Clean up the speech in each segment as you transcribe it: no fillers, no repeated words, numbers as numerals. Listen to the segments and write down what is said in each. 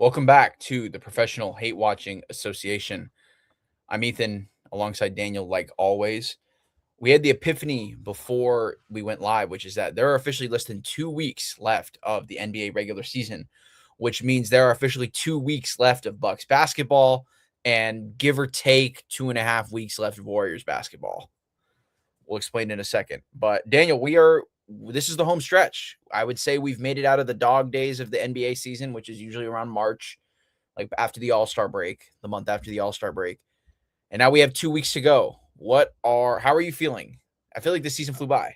Welcome back to the Professional Hate Watching Association. I'm Ethan alongside Daniel, like always. We had the epiphany before we went live, which is that there are officially less than 2 weeks left of the NBA regular season, which means there are officially 2 weeks left of Bucks basketball and give or take 2.5 weeks left of Warriors basketball. We'll explain in a second. But Daniel, this is the home stretch. I would say we've made it out of the dog days of the NBA season, which is usually around March, like after the All-Star break, the month after the All-Star break. And now we have 2 weeks to go. How are you feeling? I feel like this season flew by.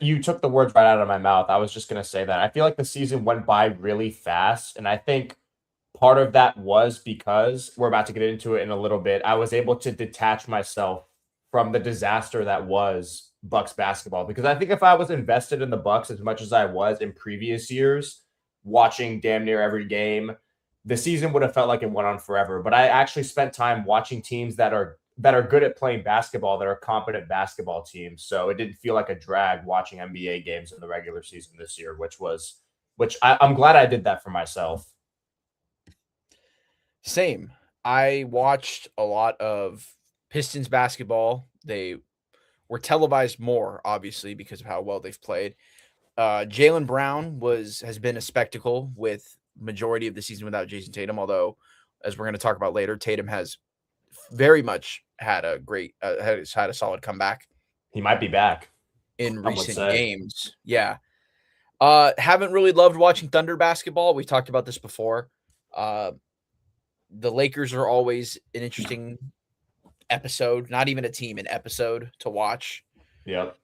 You took the words right out of my mouth. I was just going to say that. I feel like the season went by really fast. And I think part of that was because we're about to get into it in a little bit. I was able to detach myself from the disaster that was Bucks basketball, because I think if I was invested in the Bucks as much as I was in previous years, watching damn near every game, the season would have felt like it went on forever. But I actually spent time watching teams that are good at playing basketball, that are competent basketball teams. So it didn't feel like a drag watching NBA games in the regular season this year, I'm glad I did that for myself. Same. I watched a lot of Pistons basketball. They were televised more, obviously, because of how well they've played. Jaylen Brown has been a spectacle with majority of the season without Jayson Tatum, although, as we're going to talk about later, Tatum has very much had a solid comeback. He might be back in recent games. Yeah. Haven't really loved watching Thunder basketball. We've talked about this before. The Lakers are always an interesting episode, not even a team, an episode to watch. Yep.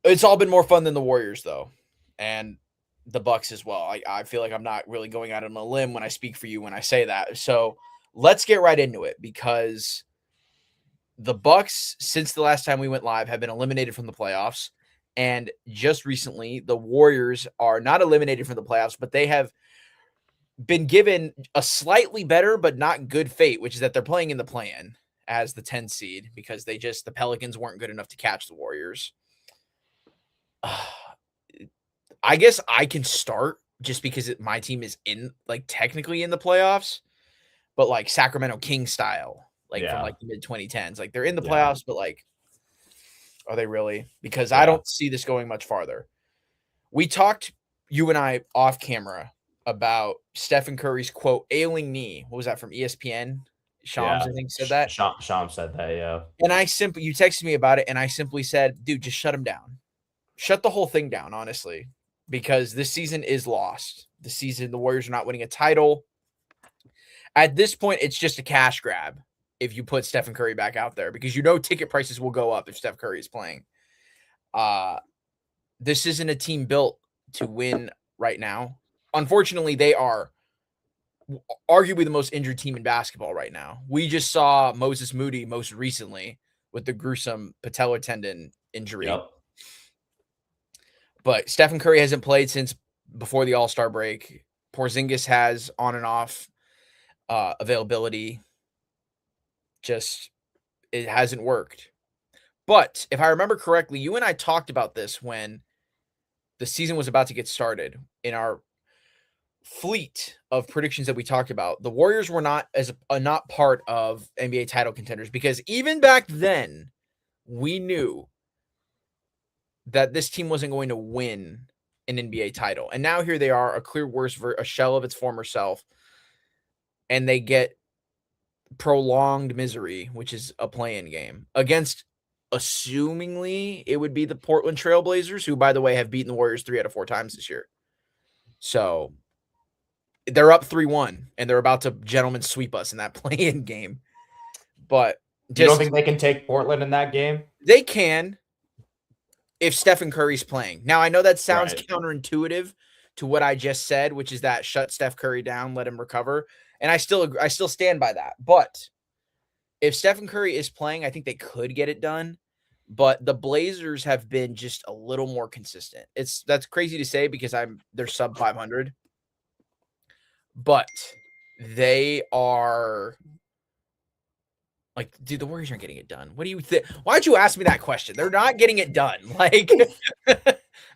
It's all been more fun than the Warriors, though, and the Bucks as well. I feel like I'm not really going out on a limb when I speak for you when I say that. So let's get right into it, because the Bucks, since the last time we went live, have been eliminated from the playoffs. And just recently, the Warriors are not eliminated from the playoffs, but they have been given a slightly better but not good fate, which is that they're playing in the play-in as the 10th seed, because the Pelicans weren't good enough to catch the Warriors. I guess I can start just because my team is technically in the playoffs, but like Sacramento Kings style, from like the mid 2010s. Like they're in the playoffs, but like, are they really? Because I don't see this going much farther. We talked, you and I, off camera about Stephen Curry's quote, ailing knee. What was that, from ESPN? Shams, I think, said that. Shams said that, yeah. And you texted me about it, and I simply said, dude, just shut him down. Shut the whole thing down, honestly, because this season is lost. The Warriors are not winning a title. At this point, it's just a cash grab if you put Stephen Curry back out there, because ticket prices will go up if Steph Curry is playing. This isn't a team built to win right now. Unfortunately, they are arguably the most injured team in basketball right now. We just saw Moses Moody most recently with the gruesome patellar tendon injury. Yep. But Stephen Curry hasn't played since before the All-Star break. Porzingis has on and off availability. Just, it hasn't worked. But if I remember correctly, you and I talked about this when the season was about to get started. In our fleet of predictions that we talked about, the Warriors were not part of NBA title contenders, because even back then we knew that this team wasn't going to win an NBA title. And now here they are, a clear a shell of its former self, and they get prolonged misery, which is a play-in game against, assumingly, it would be the Portland Trailblazers, who, by the way, have beaten the Warriors 3 out of 4 times this year. So they're up 3-1, and they're about to gentlemen sweep us in that play-in game. But you don't think they can take Portland in that game? They can, if Stephen Curry's playing. Now, I know that sounds counterintuitive to what I just said, which is that shut Steph Curry down, let him recover. And I still stand by that. But if Stephen Curry is playing, I think they could get it done. But the Blazers have been just a little more consistent. That's crazy to say, because they're sub 500. But they are like, dude, the Warriors aren't getting it done. What do you think? Why'd you ask me that question? They're not getting it done. Like,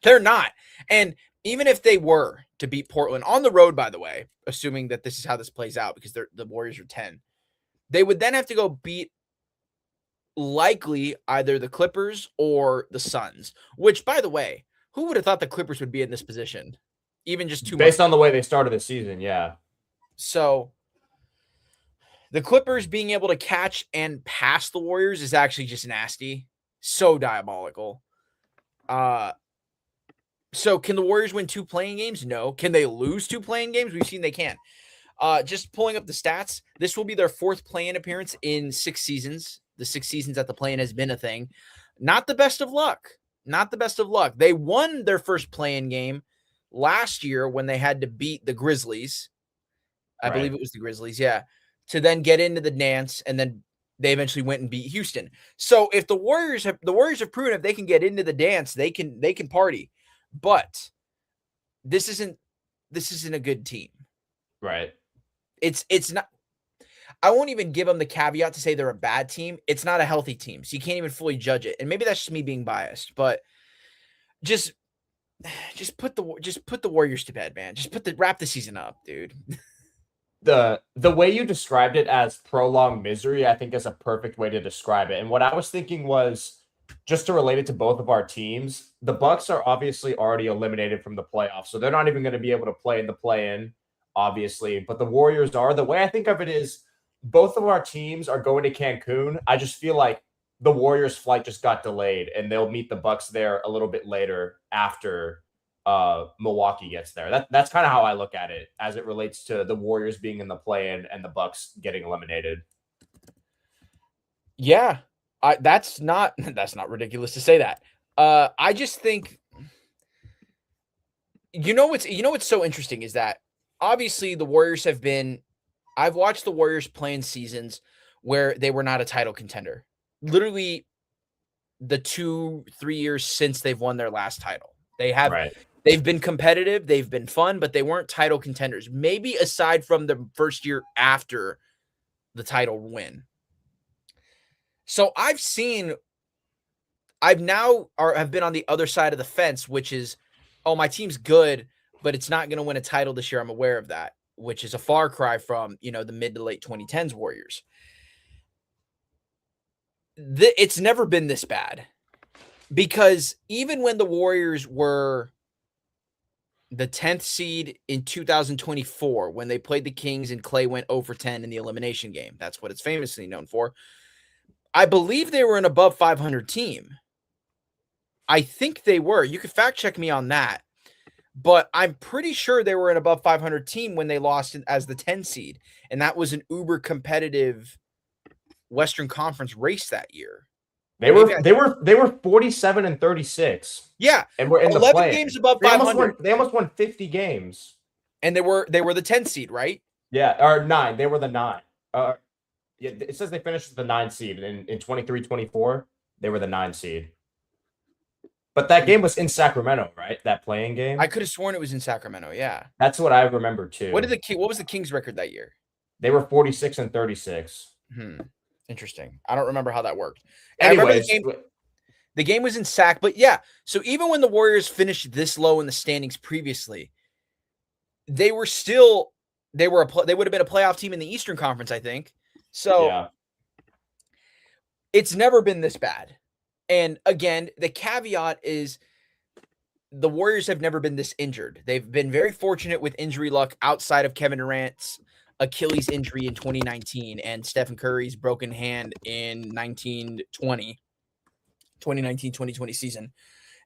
they're not. And even if they were to beat Portland on the road, by the way, assuming that this is how this plays out because the Warriors are 10. They would then have to go beat likely either the Clippers or the Suns, which, by the way, who would have thought the Clippers would be in this position? Even just 2 months Based on the way they started the season, yeah. So the Clippers being able to catch and pass the Warriors is actually just nasty. So diabolical. So can the Warriors win 2 playing games? No. Can they lose 2 playing games? We've seen they can. Just pulling up the stats, this will be their 4th play-in appearance in 6 seasons. The 6 seasons that the play-in has been a thing. Not the best of luck. Not the best of luck. They won their first play-in game last year when they had to beat the Grizzlies. I believe it was the Grizzlies, yeah, to then get into the dance, and then they eventually went and beat Houston. So if the Warriors have proven if they can get into the dance, they can party. But this isn't a good team. Right. It's not. I won't even give them the caveat to say they're a bad team. It's not a healthy team, so you can't even fully judge it. And maybe that's just me being biased, but just put the Warriors to bed, man. Just wrap the season up, dude. The way you described it as prolonged misery, I think is a perfect way to describe it. And what I was thinking was, just to relate it to both of our teams, the Bucks are obviously already eliminated from the playoffs, so they're not even going to be able to play in the play-in, obviously. But the Warriors are. The way I think of it is, both of our teams are going to Cancun. I just feel like the Warriors' flight just got delayed, and they'll meet the Bucks there a little bit later after Milwaukee gets there. That's kind of how I look at it as it relates to the Warriors being in the play-in and the Bucks getting eliminated. Yeah, that's not ridiculous to say that. I just think what's so interesting is that obviously the Warriors have been. I've watched the Warriors play in seasons where they were not a title contender. Literally, the 2-3 years since they've won their last title, they have. Right. They've been competitive, they've been fun, but they weren't title contenders. Maybe aside from the first year after the title win. So I've been on the other side of the fence, which is, oh, my team's good, but it's not going to win a title this year. I'm aware of that, which is a far cry from, the mid to late 2010s Warriors. It's never been this bad, because even when the Warriors were the 10th seed in 2024, when they played the Kings and Clay went 0 for 10 in the elimination game, that's what it's famously known for. I believe they were an above 500 team. I think they were. You could fact check me on that. But I'm pretty sure they were an above 500 team when they lost as the 10 seed. And that was an uber competitive Western Conference race that year. They were 47-36. Yeah. And we're in 11 games above 500. They almost won 50 games. And they were the 10 seed, right? Yeah, or 9. They were the 9. Yeah, it says they finished with the 9 seed in 23-24. They were the 9 seed. But that game was in Sacramento, right? That playing game. I could have sworn it was in Sacramento. Yeah, that's what I remember too. What was the Kings' record that year? They were 46-36. Interesting. I don't remember how that worked. Anyways, the game was in Sac, but yeah. So even when the Warriors finished this low in the standings previously, they would have been a playoff team in the Eastern Conference, I think. So yeah. It's never been this bad. And again, the caveat is the Warriors have never been this injured. They've been very fortunate with injury luck outside of Kevin Durant's Achilles injury in 2019 and Stephen Curry's broken hand in 2019-2020 season.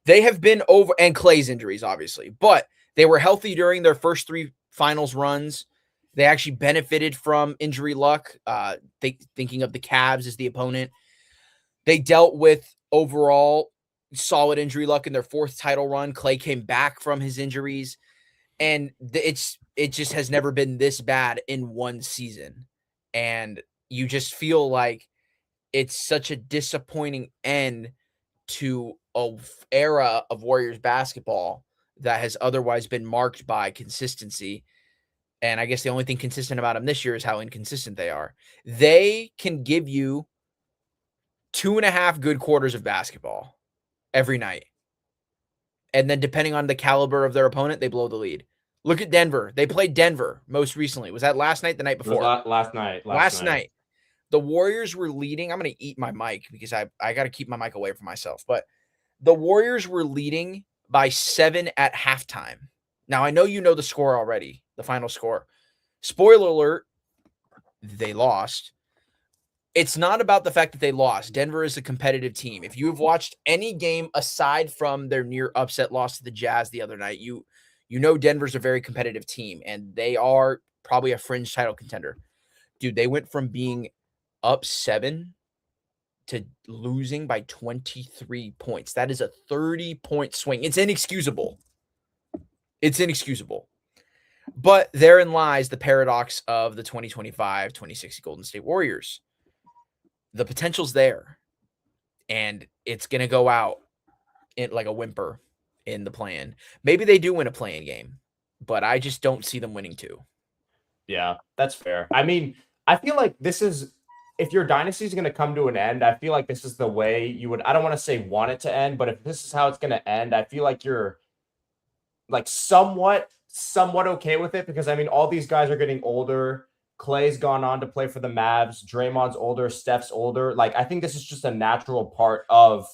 They have been over, and Clay's injuries, obviously, but they were healthy during their first 3 finals runs. They actually benefited from injury luck. Thinking of the Cavs as the opponent, they dealt with overall solid injury luck in their 4th title run. Clay came back from his injuries, and it just has never been this bad in one season. And you just feel like it's such a disappointing end to an era of Warriors basketball that has otherwise been marked by consistency. And I guess the only thing consistent about them this year is how inconsistent they are. They can give you 2.5 good quarters of basketball every night. And then depending on the caliber of their opponent, they blow the lead. Look at Denver. They played Denver most recently. Was that last night? The night It was before? last night. Last night. The Warriors were leading. I'm going to eat my mic because I got to keep my mic away from myself. But the Warriors were leading by 7 at halftime. Now, I know you know the score already, the final score. Spoiler alert, they lost. It's not about the fact that they lost. Denver is a competitive team. If you have watched any game aside from their near upset loss to the Jazz the other night, you know Denver's a very competitive team, and they are probably a fringe title contender. Dude, they went from being up 7 to losing by 23 points. That is a 30-point swing. It's inexcusable. It's inexcusable. But therein lies the paradox of the 2025-2060 Golden State Warriors. The potential's there, and it's going to go out in like a whimper in the play-in. Maybe they do win a play-in game, but I just don't see them winning two. Yeah, that's fair. I mean, I feel like this is, if your dynasty is going to come to an end, I feel like this is the way you would, I don't want to say want it to end, but if this is how it's going to end, I feel like you're like somewhat okay with it, because I mean, all these guys are getting older. Clay's gone on to play for the Mavs. Draymond's older. Steph's older. Like, I think this is just a natural part of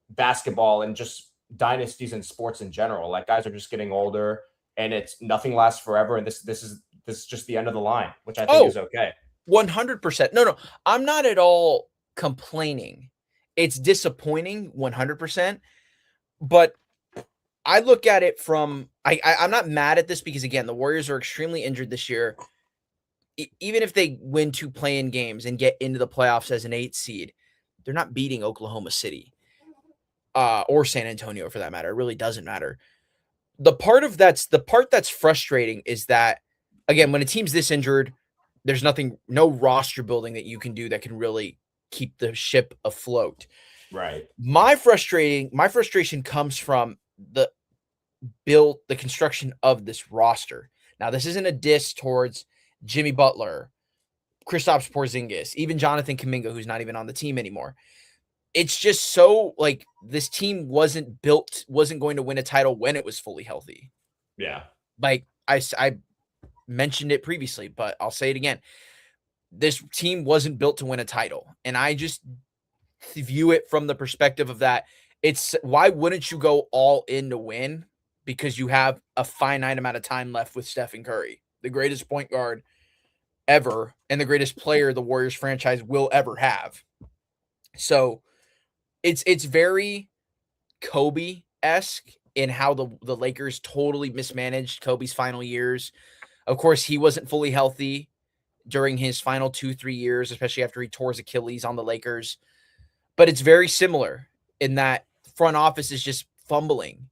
basketball and just dynasties and sports in general. Like, guys are just getting older, and it's nothing lasts forever. And this is just the end of the line, which I think is okay. 100%. No, I'm not at all complaining. It's disappointing, 100%. But I look at it from I'm not mad at this because, again, the Warriors are extremely injured this year. Even if they win 2 play-in games and get into the playoffs as an 8 seed, they're not beating Oklahoma City or San Antonio for that matter. It really doesn't matter. The part that's frustrating is that, again, when a team's this injured, there's no roster building that you can do that can really keep the ship afloat. Right. My frustration comes from the construction of this roster. Now, this isn't a diss towards Jimmy Butler, Kristaps Porzingis, even Jonathan Kuminga, who's not even on the team anymore. It's just so, like, this team wasn't going to win a title when it was fully healthy. Yeah. Like, I mentioned it previously, but I'll say it again. This team wasn't built to win a title. And I just view it from the perspective of that. It's why wouldn't you go all in to win? Because you have a finite amount of time left with Stephen Curry, the greatest point guard ever and the greatest player the Warriors franchise will ever have. So it's very Kobe-esque in how the Lakers totally mismanaged Kobe's final years. Of course, he wasn't fully healthy during his final 2-3 years, especially after he tore his Achilles on the Lakers. But it's very similar in that front office is just fumbling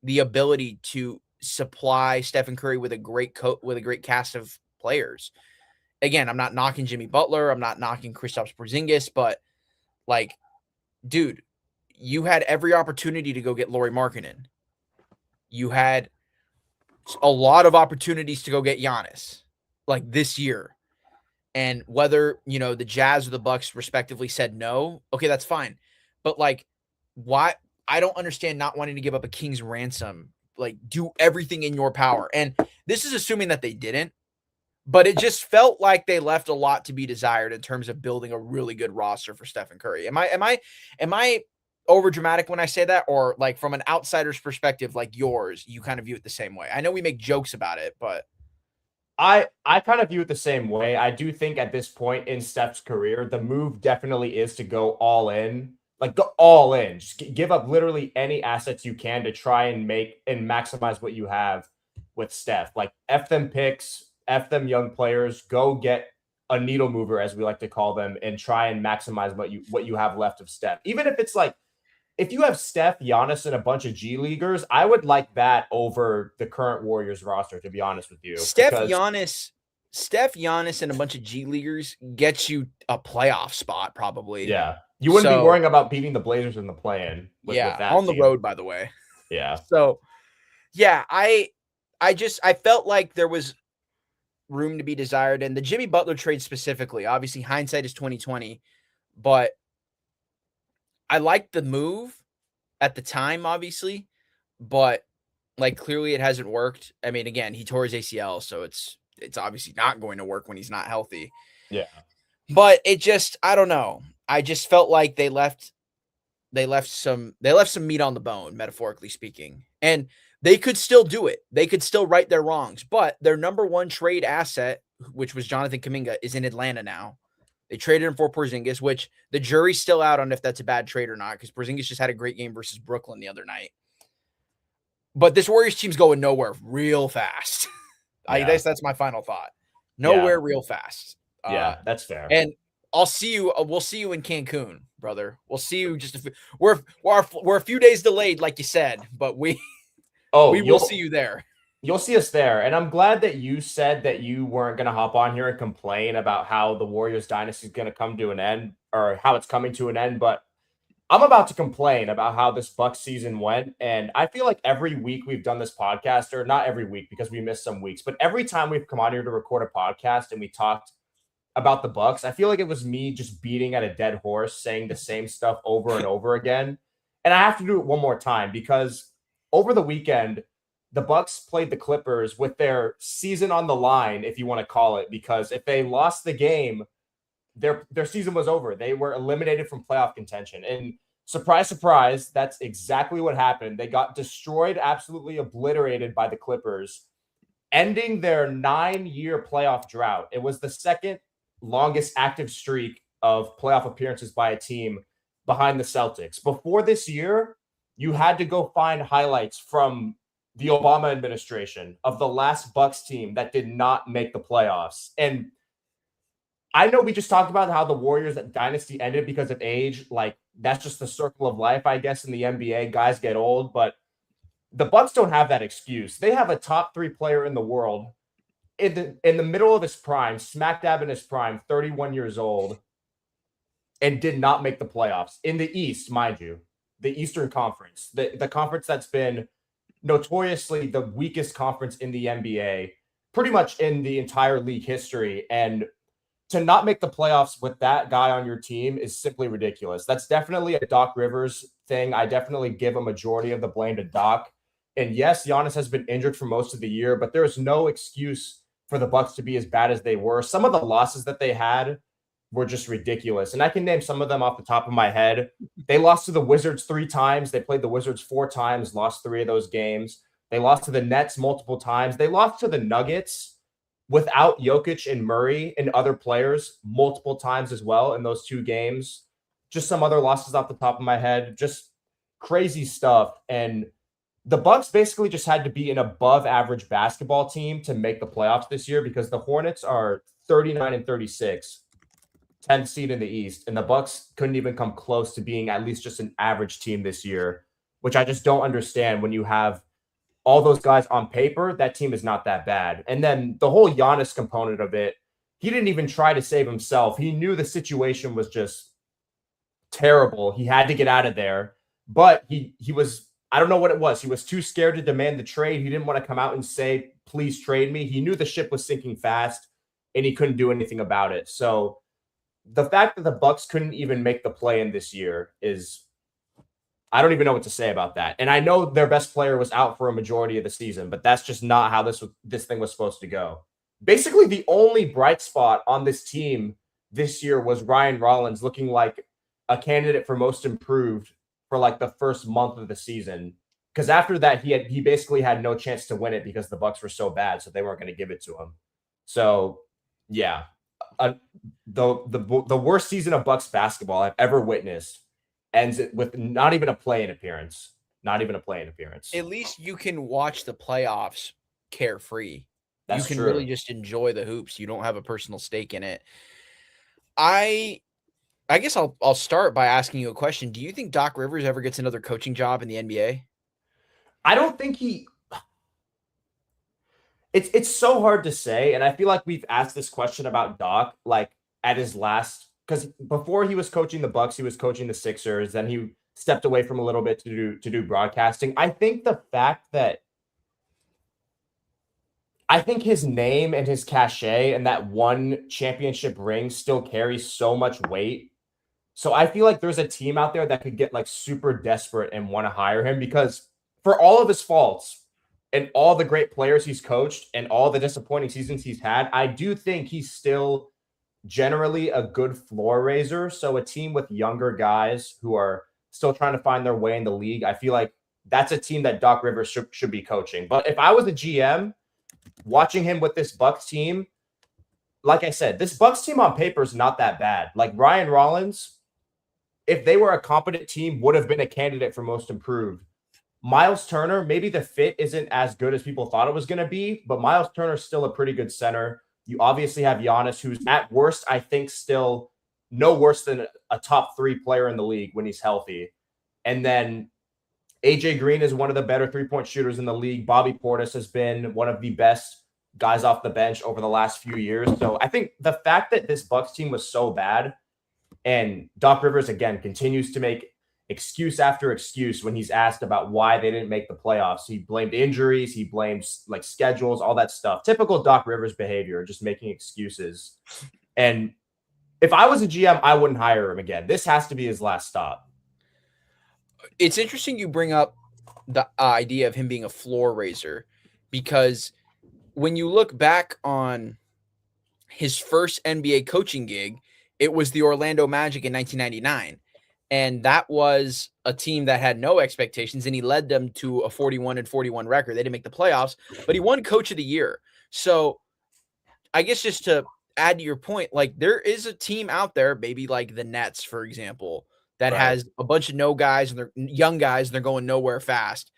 the ability to supply Stephen Curry with a great cast of players. Again, I'm not knocking Jimmy Butler. I'm not knocking Kristaps Porzingis, but, like, dude, you had every opportunity to go get Lauri Markkanen. You had a lot of opportunities to go get Giannis, like, this year. And whether, the Jazz or the Bucks respectively said no, okay, that's fine. But, like, why? I don't understand not wanting to give up a king's ransom. Like, do everything in your power. And this is assuming that they didn't, but it just felt like they left a lot to be desired in terms of building a really good roster for Stephen Curry. Am I over dramatic when I say that? Or, like, from an outsider's perspective, like yours, you kind of view it the same way? I know we make jokes about it, but I kind of view it the same way. I do think at this point in Steph's career, the move definitely is to go all in. Like, go all in. Just give up literally any assets you can to try and make and maximize what you have with Steph. Like, F them picks, F them young players, go get a needle mover, as we like to call them, and try and maximize what you have left of Steph. Even if it's like, if you have Steph, Giannis, and a bunch of G Leaguers, I would like that over the current Warriors roster, to be honest with you. Steph, Giannis, and a bunch of G Leaguers gets you a playoff spot, probably. Yeah. You wouldn't be worrying about beating the Blazers in the play-in with that on the team. road, by the way. Yeah. So, yeah, I felt like there was room to be desired. And the Jimmy Butler trade specifically, obviously hindsight is 2020, but I liked the move at the time, obviously. But Like, clearly it hasn't worked. I mean, again, he tore his ACL, so it's obviously not going to work when he's not healthy. Yeah. But it just, I don't know. I just felt like they left some meat on the bone, metaphorically speaking. And they could still do it. They could still right their wrongs. But their number one trade asset, which was Jonathan Kuminga, is in Atlanta now. They traded him for Porzingis, which the jury's still out on if that's a bad trade or not, because Porzingis just had a great game versus Brooklyn the other night. But this Warriors team's going nowhere real fast. Yeah. That's my final thought. Nowhere real fast. Yeah, that's fair. And I'll see you. We'll see you in Cancun, brother. We'll see you. We're a few days delayed, like you said, but we will see you there. You'll see us there. And I'm glad that you said that you weren't going to hop on here and complain about how the Warriors dynasty is going to come to an end, or how it's coming to an end. But I'm about to complain about how this Bucks season went. And I feel like every week we've done this podcast, or not every week because we missed some weeks, but every time we've come on here to record a podcast and we talked about the Bucks, I feel like it was me just beating at a dead horse, saying the same stuff over and over again. And I have to do it one more time, because over the weekend, the Bucks played the Clippers with their season on the line, if you want to call it, because if they lost the game, their season was over. They were eliminated from playoff contention. And surprise, surprise, that's exactly what happened. They got destroyed, absolutely obliterated by the Clippers, ending their 9-year playoff drought. It was the second longest active streak of playoff appearances by a team behind the Celtics. Before this year, you had to go find highlights from the Obama administration of the last Bucks team that did not make the playoffs. And I know we just talked about how the Warriors dynasty ended because of age. Like, that's just the circle of life, I guess, in the NBA. Guys get old, but the Bucks don't have that excuse. They have a top 3 player in the world in the middle of his prime, smack dab in his prime, 31 years old, and did not make the playoffs in the East, mind you, the Eastern Conference, the conference that's been notoriously the weakest conference in the NBA, pretty much in the entire league history. And to not make the playoffs with that guy on your team is simply ridiculous. That's definitely a Doc Rivers thing. I definitely give a majority of the blame to Doc. And yes, Giannis has been injured for most of the year, but there's no excuse for the Bucks to be as bad as they were. Some of the losses that they had were just ridiculous. And I can name some of them off the top of my head. They lost to the Wizards 3 times. They played the Wizards 4 times, lost 3 of those games. They lost to the Nets multiple times. They lost to the Nuggets without Jokic and Murray and other players multiple times as well in those 2 games. Just some other losses off the top of my head. Just crazy stuff. And the Bucks basically just had to be an above average basketball team to make the playoffs this year, because the Hornets are 39-36. 10th seed in the East, and the Bucks couldn't even come close to being at least just an average team this year, which I just don't understand. When you have all those guys on paper, that team is not that bad. And then the whole Giannis component of it, he didn't even try to save himself. He knew the situation was just terrible. He had to get out of there, but he was, I don't know what it was. He was too scared to demand the trade. He didn't want to come out and say, please trade me. He knew the ship was sinking fast and he couldn't do anything about it. So the fact that the Bucks couldn't even make the play-in this year is, I don't even know what to say about that. And I know their best player was out for a majority of the season, but that's just not how this thing was supposed to go. Basically, the only bright spot on this team this year was Ryan Rollins looking like a candidate for most improved for like the first month of the season. Because after that, he basically had no chance to win it because the Bucks were so bad, so they weren't going to give it to him. So, yeah. The worst season of Bucks basketball I've ever witnessed ends with not even a play-in appearance. Not even a play-in appearance. At least you can watch the playoffs carefree. That's you can true. really just enjoy the hoops. You don't have a personal stake in it. I guess I'll start by asking you a question. Do you think Doc Rivers ever gets another coaching job in the NBA? I don't think he. It's so hard to say, and I feel like we've asked this question about Doc like at his last, because before he was coaching the Bucks, he was coaching the Sixers. Then he stepped away from a little bit to do broadcasting. I think the fact that his name and his cachet and that one championship ring still carries so much weight. So I feel like there's a team out there that could get like super desperate and want to hire him, because for all of his faults, and all the great players he's coached and all the disappointing seasons he's had, I do think he's still generally a good floor raiser. So a team with younger guys who are still trying to find their way in the league, I feel like that's a team that Doc Rivers should be coaching. But if I was a GM watching him with this Bucks team, like I said, this Bucks team on paper is not that bad. Like Ryan Rollins, if they were a competent team, would have been a candidate for most improved. Miles Turner, maybe the fit isn't as good as people thought it was going to be, but Miles Turner is still a pretty good center. You obviously have Giannis, who's at worst, I think, still no worse than a top 3 player in the league when he's healthy. And then AJ Green is one of the better 3-point shooters in the league. Bobby Portis has been one of the best guys off the bench over the last few years. So I think the fact that this Bucks team was so bad, and Doc Rivers, again, continues to make excuse after excuse when he's asked about why they didn't make the playoffs. He blamed injuries, he blames like schedules, all that stuff. Typical Doc Rivers behavior, just making excuses. And if I was a GM, I wouldn't hire him again. This has to be his last stop. It's interesting you bring up the idea of him being a floor raiser, because when you look back on his first NBA coaching gig, it was the Orlando Magic in 1999. And that was a team that had no expectations, and he led them to a 41-41 record. They didn't make the playoffs, but he won Coach of the Year. So I guess just to add to your point, like there is a team out there, maybe like the Nets, for example, that has a bunch of no guys and they're young guys and they're going nowhere fast.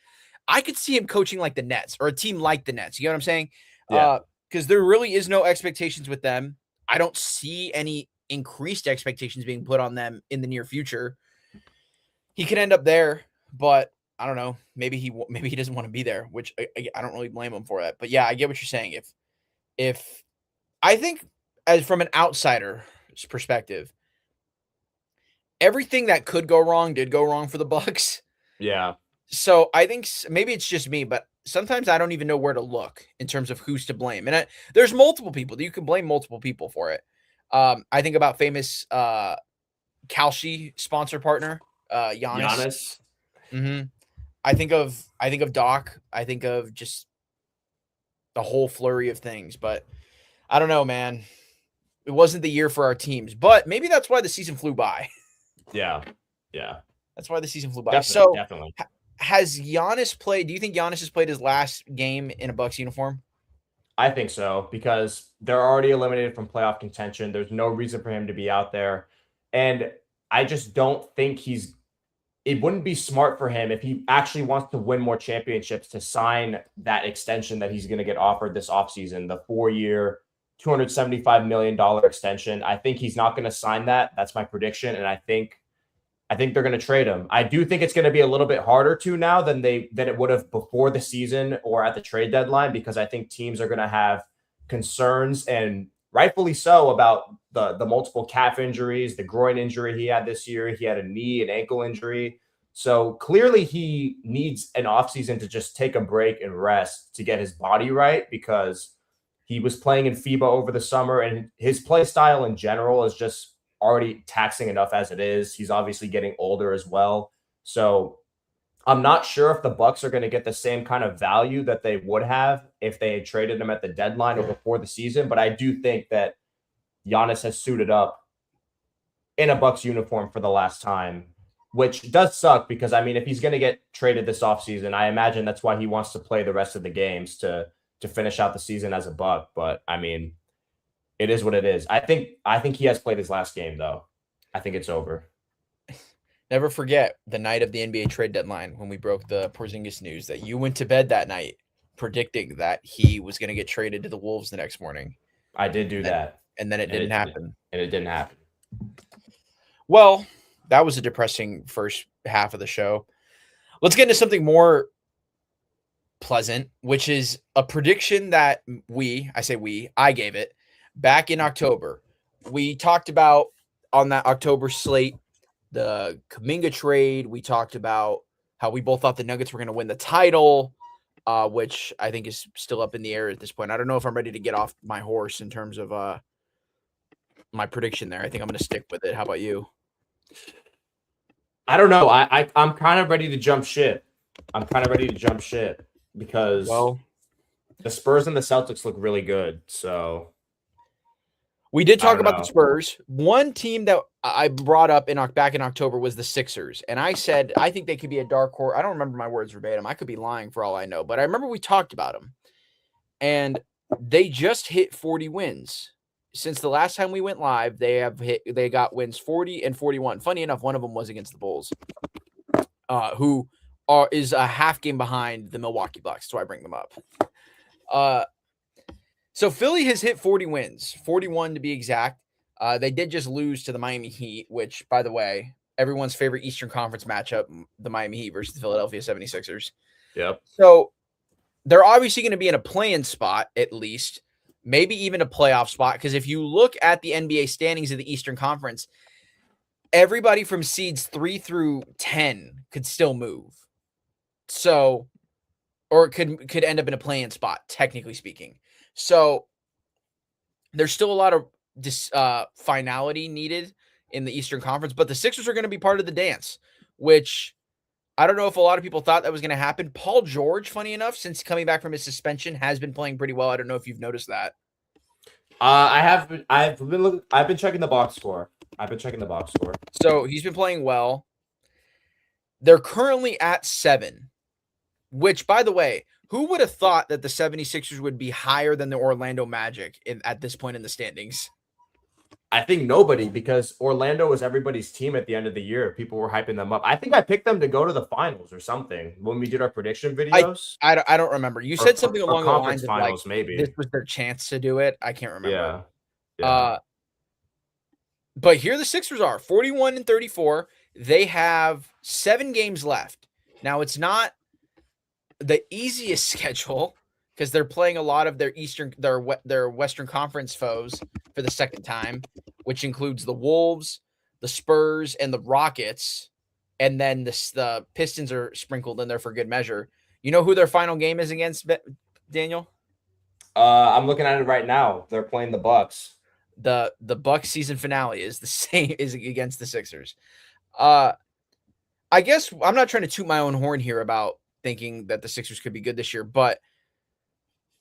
I could see him coaching like the Nets or a team like the Nets. You know what I'm saying? Yeah. Because there really is no expectations with them. I don't see any increased expectations being put on them in the near future. He could end up there, but I don't know. Maybe he doesn't want to be there, which I don't really blame him for that. But yeah, I get what you're saying. If I think, as from an outsider's perspective, everything that could go wrong did go wrong for the Bucks. Yeah. So I think maybe it's just me, but sometimes I don't even know where to look in terms of who's to blame. And there's multiple people. You can blame multiple people for it. I think about famous Kalshi sponsor partner, Giannis. Mm-hmm. I think of Doc. I think of just the whole flurry of things. But I don't know, man. It wasn't the year for our teams. But maybe that's why the season flew by. Yeah. Yeah. That's why the season flew by. Definitely. Has Giannis played? Do you think Giannis has played his last game in a Bucks uniform? I think so, because they're already eliminated from playoff contention. There's no reason for him to be out there. And I just don't think it wouldn't be smart for him, if he actually wants to win more championships, to sign that extension that he's going to get offered this offseason, the 4-year, $275 million extension. I think he's not going to sign that. That's my prediction. And I think they're going to trade him. I do think it's going to be a little bit harder to now than it would have before the season or at the trade deadline, because I think teams are going to have concerns, and rightfully so, about the multiple calf injuries, the groin injury he had this year. He had a knee and ankle injury. So clearly he needs an offseason to just take a break and rest to get his body right, because he was playing in FIBA over the summer, and his play style in general is just already taxing enough as it is. He's obviously getting older as well. So I'm not sure if the Bucks are going to get the same kind of value that they would have if they had traded him at the deadline or before the season. But I do think that Giannis has suited up in a Bucks uniform for the last time, which does suck, because, I mean, if he's going to get traded this offseason, I imagine that's why he wants to play the rest of the games to finish out the season as a Buck. But, I mean, it is what it is. I think he has played his last game, though. I think it's over. Never forget the night of the NBA trade deadline when we broke the Porzingis news, that you went to bed that night predicting that he was going to get traded to the Wolves the next morning. I did do that. And then it didn't happen. And it didn't happen. Well, that was a depressing first half of the show. Let's get into something more pleasant, which is a prediction that I gave it back in October. We talked about, on that October slate, the Kuminga trade. We talked about how we both thought the Nuggets were going to win the title, which I think is still up in the air at this point. I don't know if I'm ready to get off my horse in terms of my prediction there. I think I'm going to stick with it. How about you? I don't know. I'm kind of ready to jump ship. because Well, the Spurs and the Celtics look really good. So we did I talk don't about the know. Spurs. One team that I brought up back in October was the Sixers, and I said I think they could be a dark horse. I don't remember my words verbatim. I could be lying for all I know, but I remember we talked about them, and they just hit 40 wins. Since the last time we went live, they got wins 40 and 41. Funny enough, one of them was against the Bulls, who is a half game behind the Milwaukee Bucks. So I bring them up. So Philly has hit 40 wins, 41 to be exact. They did just lose to the Miami Heat, which, by the way, everyone's favorite Eastern Conference matchup, the Miami Heat versus the Philadelphia 76ers. Yep. So they're obviously going to be in a play-in spot, at least, maybe even a playoff spot, because if you look at the NBA standings of the Eastern Conference, everybody from seeds 3 through 10 could still move. So, or it could end up in a play-in spot, technically speaking. So there's still a lot of finality needed in the Eastern Conference, but the Sixers are going to be part of the dance, which I don't know if a lot of people thought that was going to happen. Paul George, funny enough, since coming back from his suspension, has been playing pretty well. I don't know if you've noticed that. I've been checking the box score. So he's been playing well. They're currently at 7, which, by the way, who would have thought that the 76ers would be higher than the Orlando Magic at this point in the standings? I think nobody, because Orlando was everybody's team at the end of the year. People were hyping them up. I think I picked them to go to the finals or something when we did our prediction videos. I don't remember. You said something along the lines of finals, like maybe this was their chance to do it. I can't remember. Yeah. But here the Sixers are 41 and 34. They have 7 games left. Now it's not the easiest schedule because they're playing a lot of their Western Conference foes for the second time, which includes the Wolves, the Spurs, and the Rockets. And then the Pistons are sprinkled in there for good measure. You know who their final game is against, Daniel? I'm looking at it right now. They're playing the Bucks. The Bucks season finale is the same is against the Sixers. I guess I'm not trying to toot my own horn here about thinking that the Sixers could be good this year, but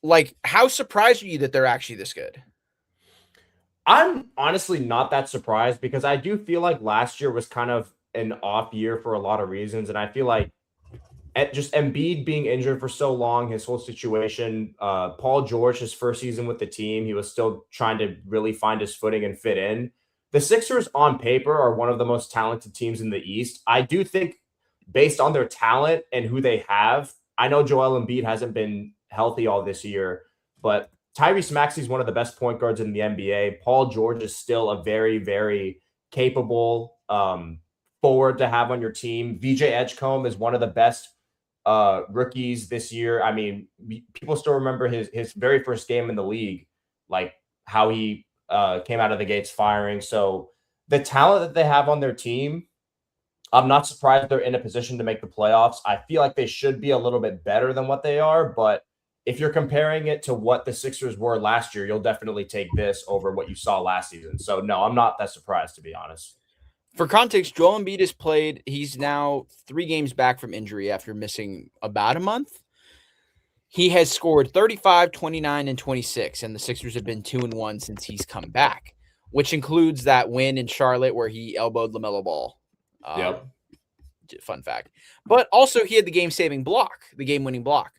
like, how surprised are you that they're actually this good? I'm honestly not that surprised because I do feel like last year was kind of an off year for a lot of reasons, and I feel like just Embiid being injured for so long, his whole situation, Paul George, his first season with the team, he was still trying to really find his footing and fit in. The Sixers on paper are one of the most talented teams in the East. I do think based on their talent and who they have, I know Joel Embiid hasn't been healthy all this year, but Tyrese Maxey is one of the best point guards in the NBA. Paul George is still a very, very capable forward to have on your team. VJ Edgecombe is one of the best rookies this year. I mean, people still remember his very first game in the league, like how he came out of the gates firing. So the talent that they have on their team, I'm not surprised they're in a position to make the playoffs. I feel like they should be a little bit better than what they are, but if you're comparing it to what the Sixers were last year, you'll definitely take this over what you saw last season. So no, I'm not that surprised, to be honest. For context, Joel Embiid has played. He's now 3 games back from injury after missing about a month. He has scored 35, 29, and 26, and the Sixers have been 2-1 since he's come back, which includes that win in Charlotte where he elbowed LaMelo Ball. Yep. Fun fact. But also he had the game-saving block, the game-winning block.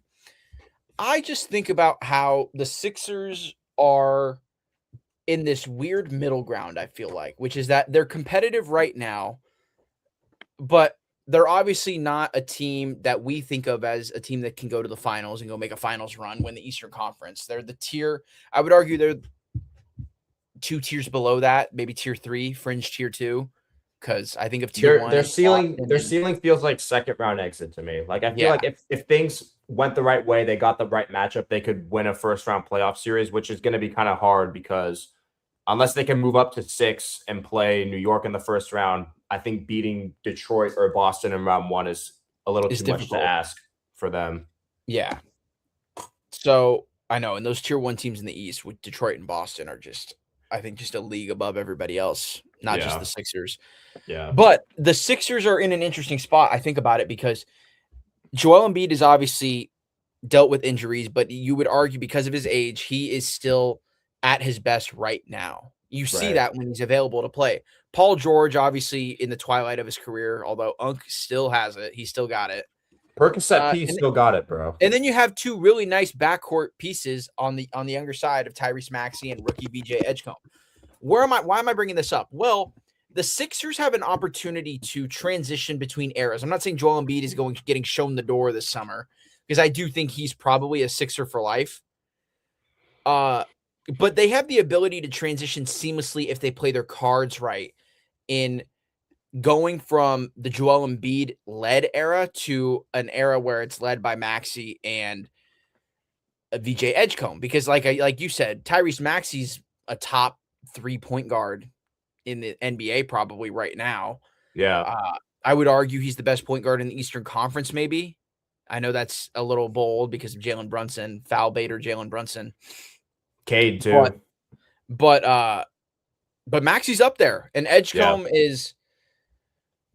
I just think about how the Sixers are in this weird middle ground, I feel like, which is that they're competitive right now, but they're obviously not a team that we think of as a team that can go to the finals and go make a finals run, win the Eastern Conference. They're the tier, I would argue they're 2 tiers below that, maybe tier 3, fringe tier 2. Because I think of tier 1. Their ceiling feels like second round exit to me. Like I feel like if things went the right way, they got the right matchup, they could win a first round playoff series, which is going to be kind of hard because unless they can move up to 6 and play New York in the first round, I think beating Detroit or Boston in round 1 is a little too much to ask for them. Yeah. So I know, and those tier 1 teams in the East with Detroit and Boston are just, I think, just a league above everybody else, not just the Sixers. Yeah. But the Sixers are in an interesting spot, I think about it, because Joel Embiid is obviously dealt with injuries, but you would argue because of his age, he is still at his best right now. You see Right. that when he's available to play. Paul George, obviously in the twilight of his career, although Unk still has it, he still got it. Percocet Uh, P and still got it, bro. and then you have two really nice backcourt pieces on the younger side of Tyrese Maxey and rookie VJ Edgecombe. Why am I bringing this up? Well, the Sixers have an opportunity to transition between eras. I'm not saying Joel Embiid is getting shown the door this summer because I do think he's probably a Sixer for life. But they have the ability to transition seamlessly if they play their cards right in going from the Joel Embiid led era to an era where it's led by Maxey and VJ Edgecombe. Because like you said, Tyrese Maxey's a top 3-point guard in the NBA probably right now. Yeah. I would argue he's the best point guard in the Eastern Conference, maybe. I know that's a little bold because of Jalen Brunson, foul baiter Jalen Brunson. Cade But too. but Maxey's up there, and Yeah. Edgecombe is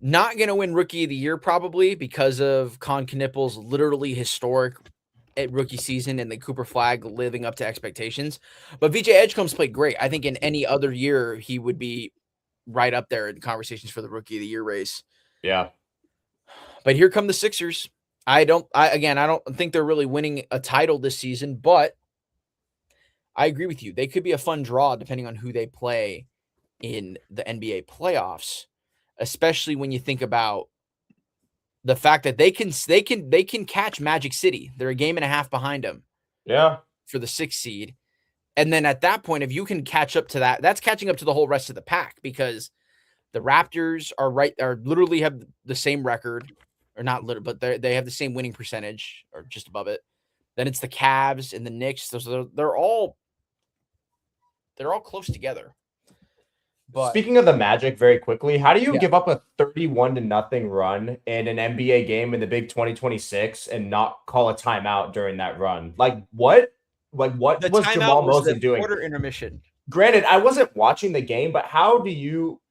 not going to win Rookie of the Year probably because of Con Knippel's literally historic rookie season and the Cooper Flag living up to expectations. But VJ Edgecombe's played great. I think in any other year he would be right up there in conversations for the Rookie of the Year race. Yeah. But here come the Sixers. I don't think they're really winning a title this season, but I agree with you. They could be a fun draw depending on who they play in the NBA playoffs, especially when you think about the fact that they can catch Magic City. They're a game and a half behind them. Yeah. For the 6th seed. And then at that point, if you can catch up to that, that's catching up to the whole rest of the pack because the Raptors are literally have the same record, or not little, but they have the same winning percentage or just above it. Then it's the Cavs and the Knicks. They're all close together. But speaking of the Magic, very quickly, how do you yeah. give up a 31-0 run in an NBA game in the Big 2026 and not call a timeout during that run? Like what? Like what The was timeout Jamal was Mosley the doing? quarter intermission. Granted, I wasn't watching the game, but how do you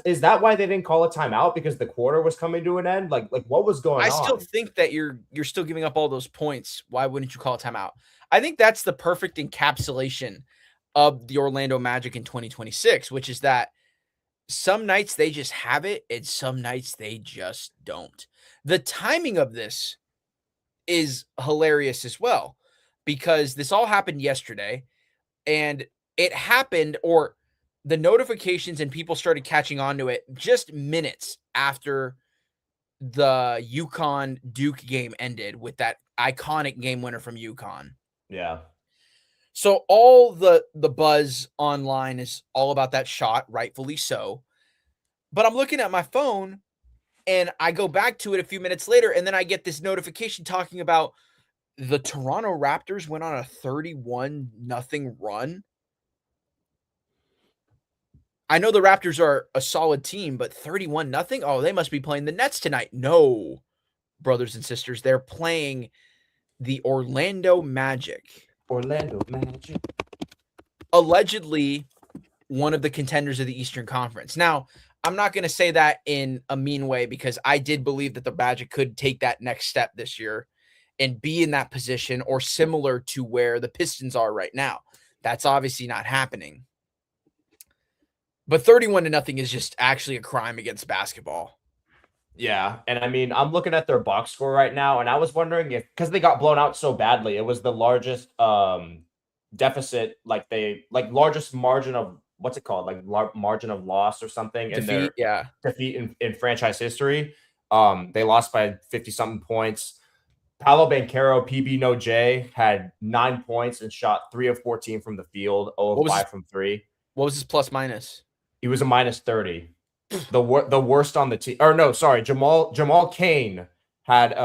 is that why they didn't call a timeout because the quarter was coming to an end? Like what was going I on? still think that you're still giving up all those points. Why wouldn't you call a timeout? I think that's the perfect encapsulation of the Orlando Magic in 2026, which is that some nights they just have it and some nights they just don't. The timing of this is hilarious as well because this all happened yesterday and it happened, or the notifications and people started catching on to it just minutes after the UConn Duke game ended with that iconic game winner from UConn. Yeah. So all the buzz online is all about that shot, rightfully so. But I'm looking at my phone and I go back to it a few minutes later and then I get this notification talking about the Toronto Raptors went on a 31-0 run. I know the Raptors are a solid team, but 31-0? Oh, they must be playing the Nets tonight. No, brothers and sisters, they're playing the Orlando Magic. Orlando Magic. Allegedly one of the contenders of the Eastern Conference. Now, I'm not going to say that in a mean way because I did believe that the Magic could take that next step this year and be in that position or similar to where the Pistons are right now. That's obviously not happening. But 31-0 is just actually a crime against basketball. Yeah, and I mean, I'm looking at their box score right now, and I was wondering if because they got blown out so badly, it was the largest deficit, largest margin of what's it called, margin of loss or something in their defeat in franchise history. They lost by 50 something points. Paolo Banchero, PB No J, had 9 points and shot 3 of 14 from the field, 0 of 5 from 3. What was his plus minus? He was a minus 30. The worst on the team. Or no, sorry, Jamal Cain had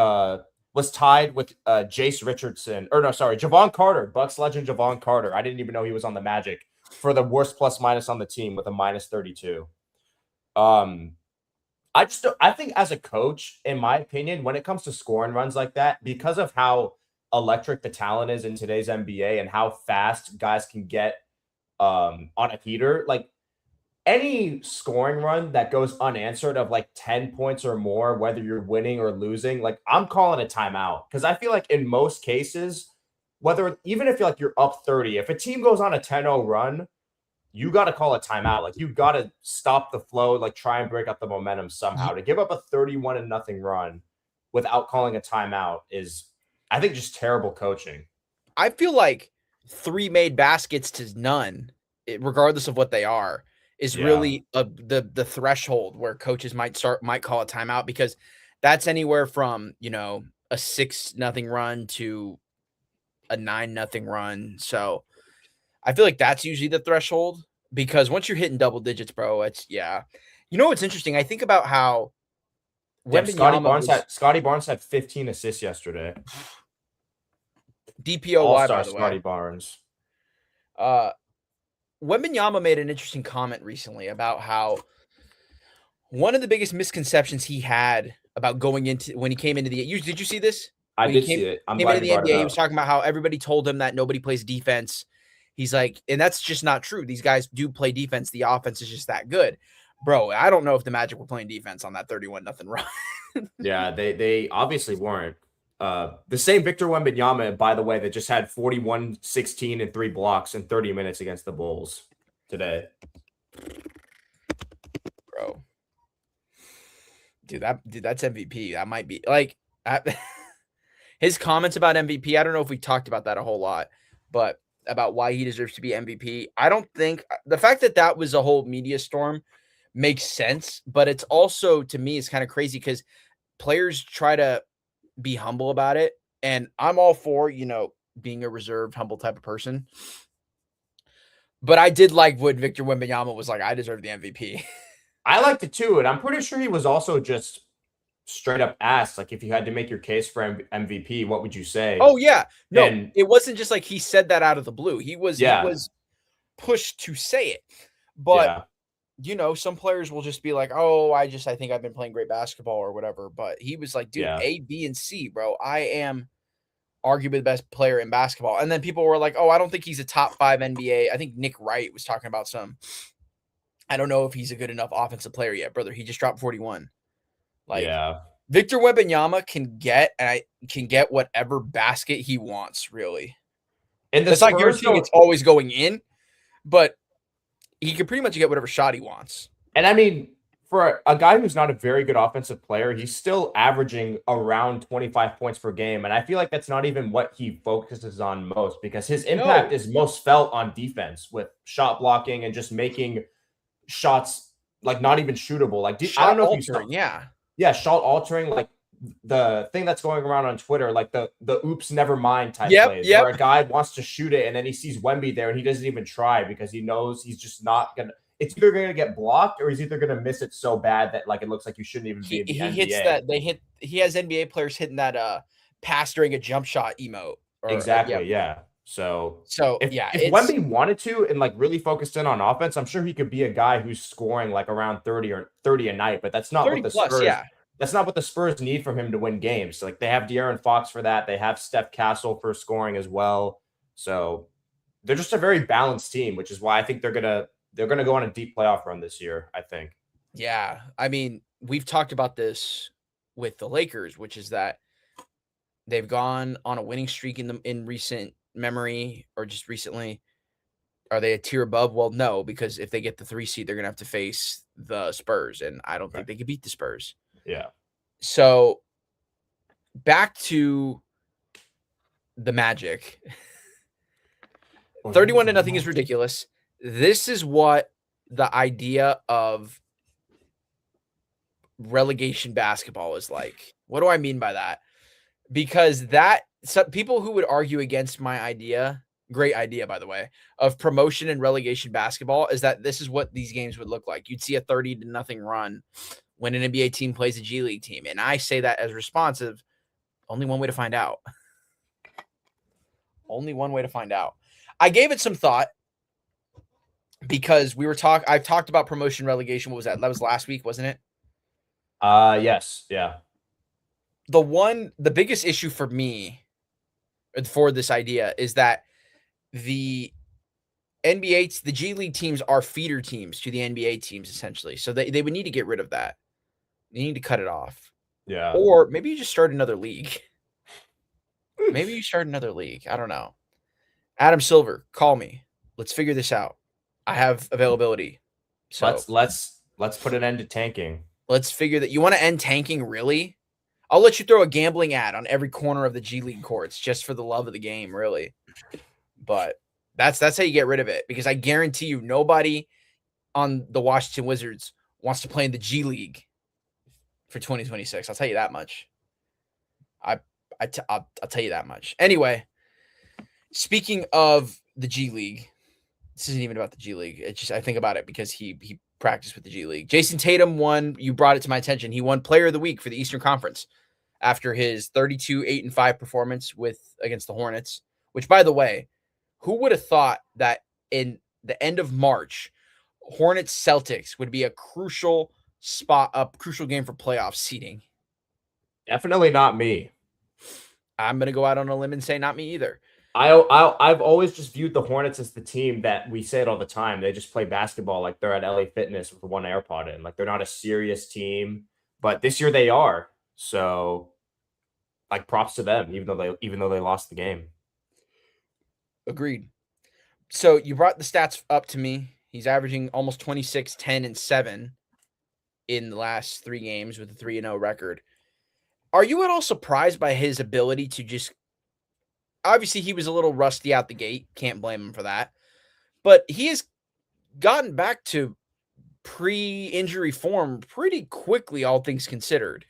was tied with Jace Richardson. Or no, sorry, Javon Carter, Bucks legend Javon Carter. I didn't even know he was on the Magic for the worst plus minus on the team with a minus 32. I think as a coach, in my opinion, when it comes to scoring runs like that, because of how electric the talent is in today's NBA and how fast guys can get on a heater, like any scoring run that goes unanswered of like 10 points or more, whether you're winning or losing, like I'm calling a timeout. Because I feel like in most cases, whether even if you're up 30, if a team goes on a 10-0 run, you got to call a timeout. Like you got to stop the flow, like try and break up the momentum somehow. To give up a 31-0 run without calling a timeout is, I think, just terrible coaching. I feel like 3 made baskets to none, regardless of what they are, is really the threshold where coaches might call a timeout, because that's anywhere from, a 6-0 run to a 9-0 run. So I feel like that's usually the threshold, because once you're hitting double digits, bro, it's You know what's interesting? I think about how Wembanyama Scotty Barnes had 15 assists yesterday. DPOY, by the Scotty way. Barnes. Wembanyama made an interesting comment recently about how one of the biggest misconceptions he had about going into when he came into the did you see this? I did see it. I'm came glad into you the brought it NBA, he up. was talking about how everybody told him that nobody plays defense. He's like, and that's just not true. These guys do play defense. The offense is just that good. Bro, I don't know if the Magic were playing defense on that 31-0 run. Yeah, they obviously weren't. The same Victor Wembanyama, by the way, that just had 41, 16, and 3 blocks in 30 minutes against the Bulls today. Bro. Dude, that's MVP. That might be like his comments about MVP. I don't know if we talked about that a whole lot, but about why he deserves to be MVP. I don't think the fact that was a whole media storm makes sense, but it's also, to me, it's kind of crazy because players try to be humble about it. And I'm all for, being a reserved, humble type of person. But I did like when Victor Wembanyama was like, I deserve the MVP. I liked it too. And I'm pretty sure he was also just straight up asked, like, if you had to make your case for MVP, what would you say? Oh, yeah. No, and it wasn't just like he said that out of the blue. He was pushed to say it. But some players will just be like, oh, I think I've been playing great basketball or whatever. But he was like, dude, A, B, and C, bro. I am arguably the best player in basketball. And then people were like, oh, I don't think he's a top 5 NBA. I think Nick Wright was talking about I don't know if he's a good enough offensive player yet, brother. He just dropped 41. Victor Wembanyama can get whatever basket he wants, really. And it's not guaranteeing it's always going in, but he can pretty much get whatever shot he wants. And I mean, for a guy who's not a very good offensive player, he's still averaging around 25 points per game. And I feel like that's not even what he focuses on most, because his impact is most felt on defense with shot blocking and just making shots like not even shootable. Like, I don't know if you saw, shot altering, like the thing that's going around on Twitter, like the oops never mind type plays, where a guy wants to shoot it and then he sees Wemby there and he doesn't even try because he knows he's just not gonna. It's either going to get blocked or he's either going to miss it so bad that like it looks like you shouldn't even be in the NBA. Hits that he has NBA players hitting that pass during a jump shot emote. Exactly. So if Wemby wanted to and like really focused in on offense, I'm sure he could be a guy who's scoring like around 30 a night, but that's not what the Spurs. That's not what the Spurs need from him to win games. Like they have De'Aaron Fox for that. They have Steph Castle for scoring as well. So they're just a very balanced team, which is why I think they're gonna go on a deep playoff run this year, I think. Yeah. I mean, we've talked about this with the Lakers, which is that they've gone on a winning streak in recent memory, or just recently. Are they a tier above? Well, no, because if they get the 3 seed, they're going to have to face the Spurs, and I don't think they could beat the Spurs. Yeah. So back to the Magic. 31-0 is ridiculous. This is what the idea of relegation basketball is like. What do I mean by that? Because people who would argue against my idea, great idea, by the way, of promotion and relegation basketball, is that this is what these games would look like. You'd see a 30-0 run when an NBA team plays a G League team. And I say that as responsive. Only one way to find out. Only one way to find out. I gave it some thought because I've talked about promotion relegation. What was that? That was last week, wasn't it? Yes. Yeah. The biggest issue for me for this idea is that the the G League teams are feeder teams to the NBA teams, essentially. So they would need to get rid of that. They need to cut it off. Yeah. Or maybe you just start another league. Maybe you start another league. I don't know. Adam Silver, call me. Let's figure this out. I have availability. So let's put an end to tanking. let's figure that. You want to end tanking, really? I'll let you throw a gambling ad on every corner of the G League courts just for the love of the game, really. But that's how you get rid of it, because I guarantee you nobody on the Washington Wizards wants to play in the G League for 2026. I'll tell you that much. I'll tell you that much. Anyway, speaking of the G League, this isn't even about the G League. It's just I think about it because he practiced with the G League. Jayson Tatum won. You brought it to my attention. He won Player of the Week for the Eastern Conference after his 32-8-5 performance against the Hornets. Which, by the way, who would have thought that in the end of March, Hornets Celtics would be a crucial game for playoff seeding? Definitely not me. I'm going to go out on a limb and say not me either. I've always just viewed the Hornets as the team that we say it all the time. They just play basketball like they're at LA Fitness with one AirPod in. Like they're not a serious team, but this year they are. So, like props to them, even though they lost the game. Agreed. So you brought the stats up to me. He's averaging almost 26, 10, and 7 in the last 3 games with a 3-0 record. Are you at all surprised by his ability to just – obviously, he was a little rusty out the gate. Can't blame him for that. But he has gotten back to pre-injury form pretty quickly, all things considered.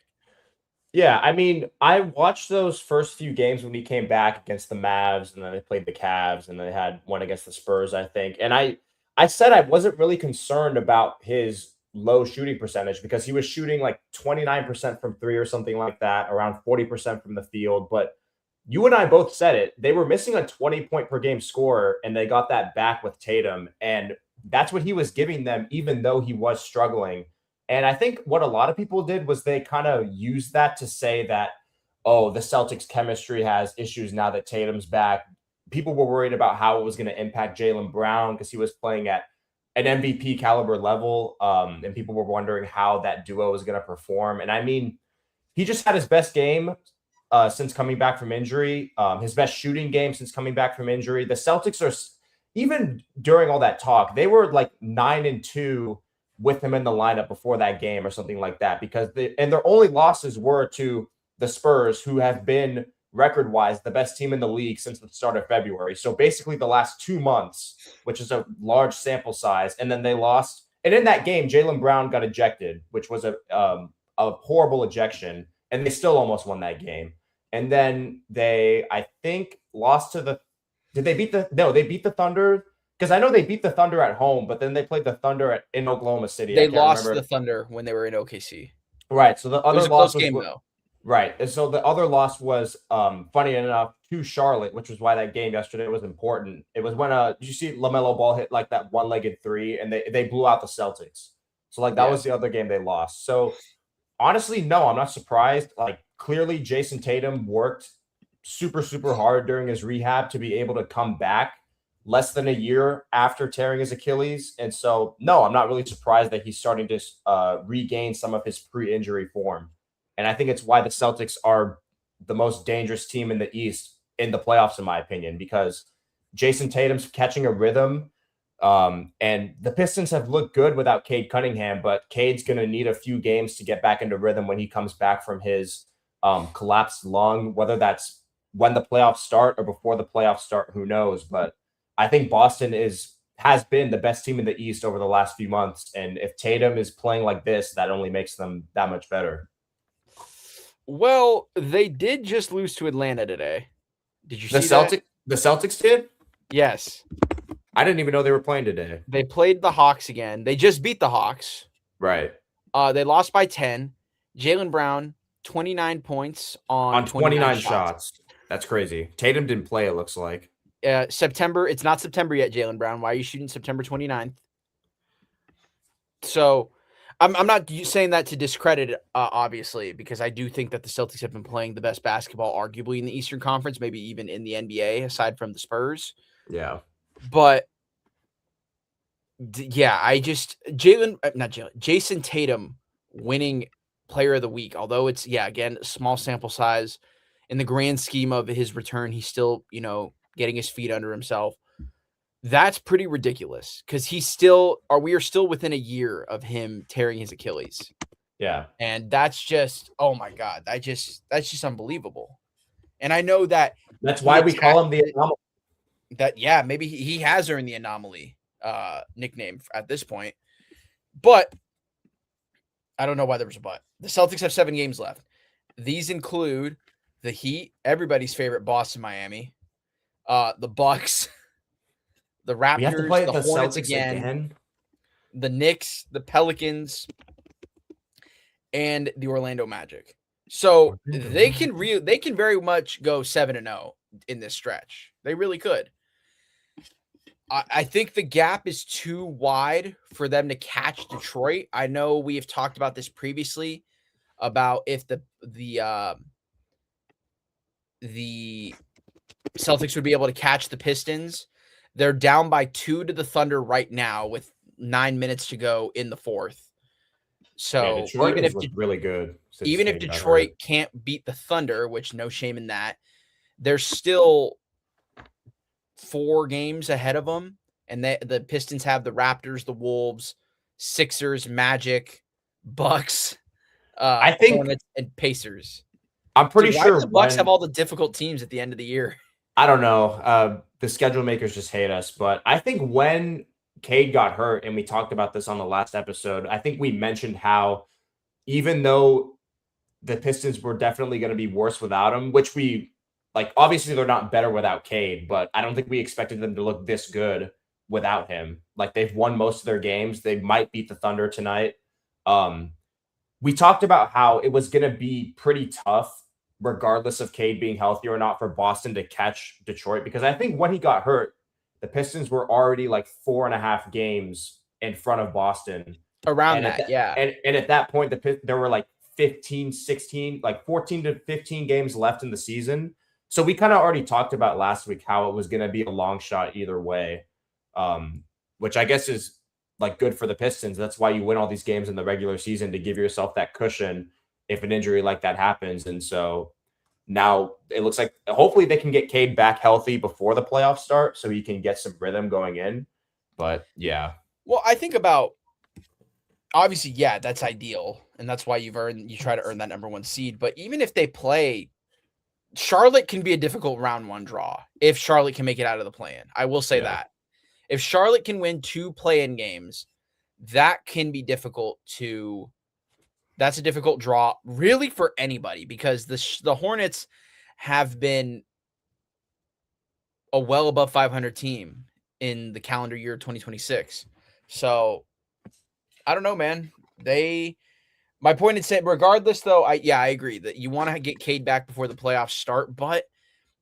Yeah, I mean, I watched those first few games when he came back against the Mavs, and then they played the Cavs, and they had one against the Spurs, I think. And I said I wasn't really concerned about his low shooting percentage because he was shooting like 29% from 3 or something like that, around 40% from the field. But you and I both said it. They were missing a 20-point per game scorer, and they got that back with Tatum. And that's what he was giving them, even though he was struggling. And I think what a lot of people did was they kind of used that to say that, oh, the Celtics chemistry has issues now that Tatum's back. People were worried about how it was going to impact Jaylen Brown because he was playing at an MVP caliber level. And people were wondering how that duo was going to perform. And I mean, he just had his best game since coming back from injury, his best shooting game since coming back from injury. The Celtics are, even during all that talk, they were like 9-2 with him in the lineup before that game or something like that, because their only losses were to the Spurs, who have been record-wise the best team in the league since the start of February. So basically the last 2 months, which is a large sample size, and then they lost. And in that game, Jaylen Brown got ejected, which was a horrible ejection, and they still almost won that game. And then they, I think, lost to the – they beat the Thunder. Because I know they beat the Thunder at home, but then they played the Thunder in Oklahoma City. They lost the Thunder when they were in OKC. Right. So the other loss was a close game, though. Right. And so the other loss was, funny enough, to Charlotte, which was why that game yesterday was important. It was when did you see LaMelo Ball hit like that one-legged 3, and they blew out the Celtics. So like that was the other game they lost. So honestly, no, I'm not surprised. Like clearly, Jayson Tatum worked super, super hard during his rehab to be able to come back less than a year after tearing his Achilles. And so, no, I'm not really surprised that he's starting to regain some of his pre-injury form. And I think it's why the Celtics are the most dangerous team in the East in the playoffs, in my opinion, because Jayson Tatum's catching a rhythm. And the Pistons have looked good without Cade Cunningham, but Cade's going to need a few games to get back into rhythm when he comes back from his collapsed lung, whether that's when the playoffs start or before the playoffs start, who knows? But I think Boston has been the best team in the East over the last few months. And if Tatum is playing like this, that only makes them that much better. Well, they did just lose to Atlanta today. Did you see that? The Celtics did? Yes. I didn't even know they were playing today. They played the Hawks again. They just beat the Hawks. Right. They lost by 10. Jaylen Brown, 29 points on 29 shots. That's crazy. Tatum didn't play, it looks like. September. It's not September yet, Jaylen Brown. Why are you shooting September 29th? So I'm not saying that to discredit it, obviously, because I do think that the Celtics have been playing the best basketball, arguably, in the Eastern Conference, maybe even in the NBA, aside from the Spurs. Yeah. But Yeah, not Jalen, Jayson Tatum winning player of the week, although it's, yeah, again, small sample size. In the grand scheme of his return, he's still, getting his feet under himself. That's pretty ridiculous because we are still within a year of him tearing his Achilles. Yeah. And that's just, oh my God, that's just unbelievable. And I know that That's he why we call attacked him the anomaly. that, yeah, maybe he has earned the anomaly nickname at this point. But I don't know why there was a but. The Celtics have 7 games left. These include the Heat, everybody's favorite Boston, Miami, the Bucks, the We have to Raptors, play the the Hornets Celtics again, again. the Knicks, the Pelicans, and the Orlando Magic. So they can very much go 7-0 in this stretch. They really could. I think the gap is too wide for them to catch Detroit. I know we have talked about this previously about if the Celtics would be able to catch the Pistons. They're down by 2 to the Thunder right now with 9 minutes to go in the fourth. Yeah, So Detroit has looked really good since even if Cade got Detroit hurt. can't beat the Thunder, which no shame in that, they're still 4 games ahead of them. And the Pistons have the Raptors, the Wolves, Sixers, Magic, Bucks, I think Hornets, and Pacers. I'm pretty Dude, why do sure the Bucks have when all the difficult teams at the end of the year? I don't know. The schedule makers just hate us, but I think when Cade got hurt, and we talked about this on the last episode, I think we mentioned how even though the Pistons were definitely going to be worse without him, which we like, obviously they're not better without Cade, but I don't think we expected them to look this good without him. Like they've won most of their games. They might beat the Thunder tonight. Um, we talked about how it was going to be pretty tough, regardless of Cade being healthy or not, for Boston to catch Detroit. Because I think when he got hurt, the Pistons were already like 4.5 games in front of Boston. Around And at that, that, yeah. and at that point, there were like 15, 16, like 14 to 15 games left in the season. So we kind of already talked about last week how it was going to be a long shot either way, um, which I guess is like good for the Pistons. That's why you win all these games in the regular season, to give yourself that cushion if an injury like that happens. And so now it looks like hopefully they can get Cade back healthy before the playoffs start so he can get some rhythm going in. But yeah. Well, I think about, obviously, yeah, that's ideal. And that's why you try to earn that number 1 seed. But even if they play, Charlotte can be a difficult round 1 draw if Charlotte can make it out of the play-in. I will say that. If Charlotte can win 2 play-in games, that's a difficult draw really for anybody, because the Hornets have been a well above 500 team in the calendar year 2026. So I don't know, man. My point is saying, regardless, though, I agree that you want to get Cade back before the playoffs start, but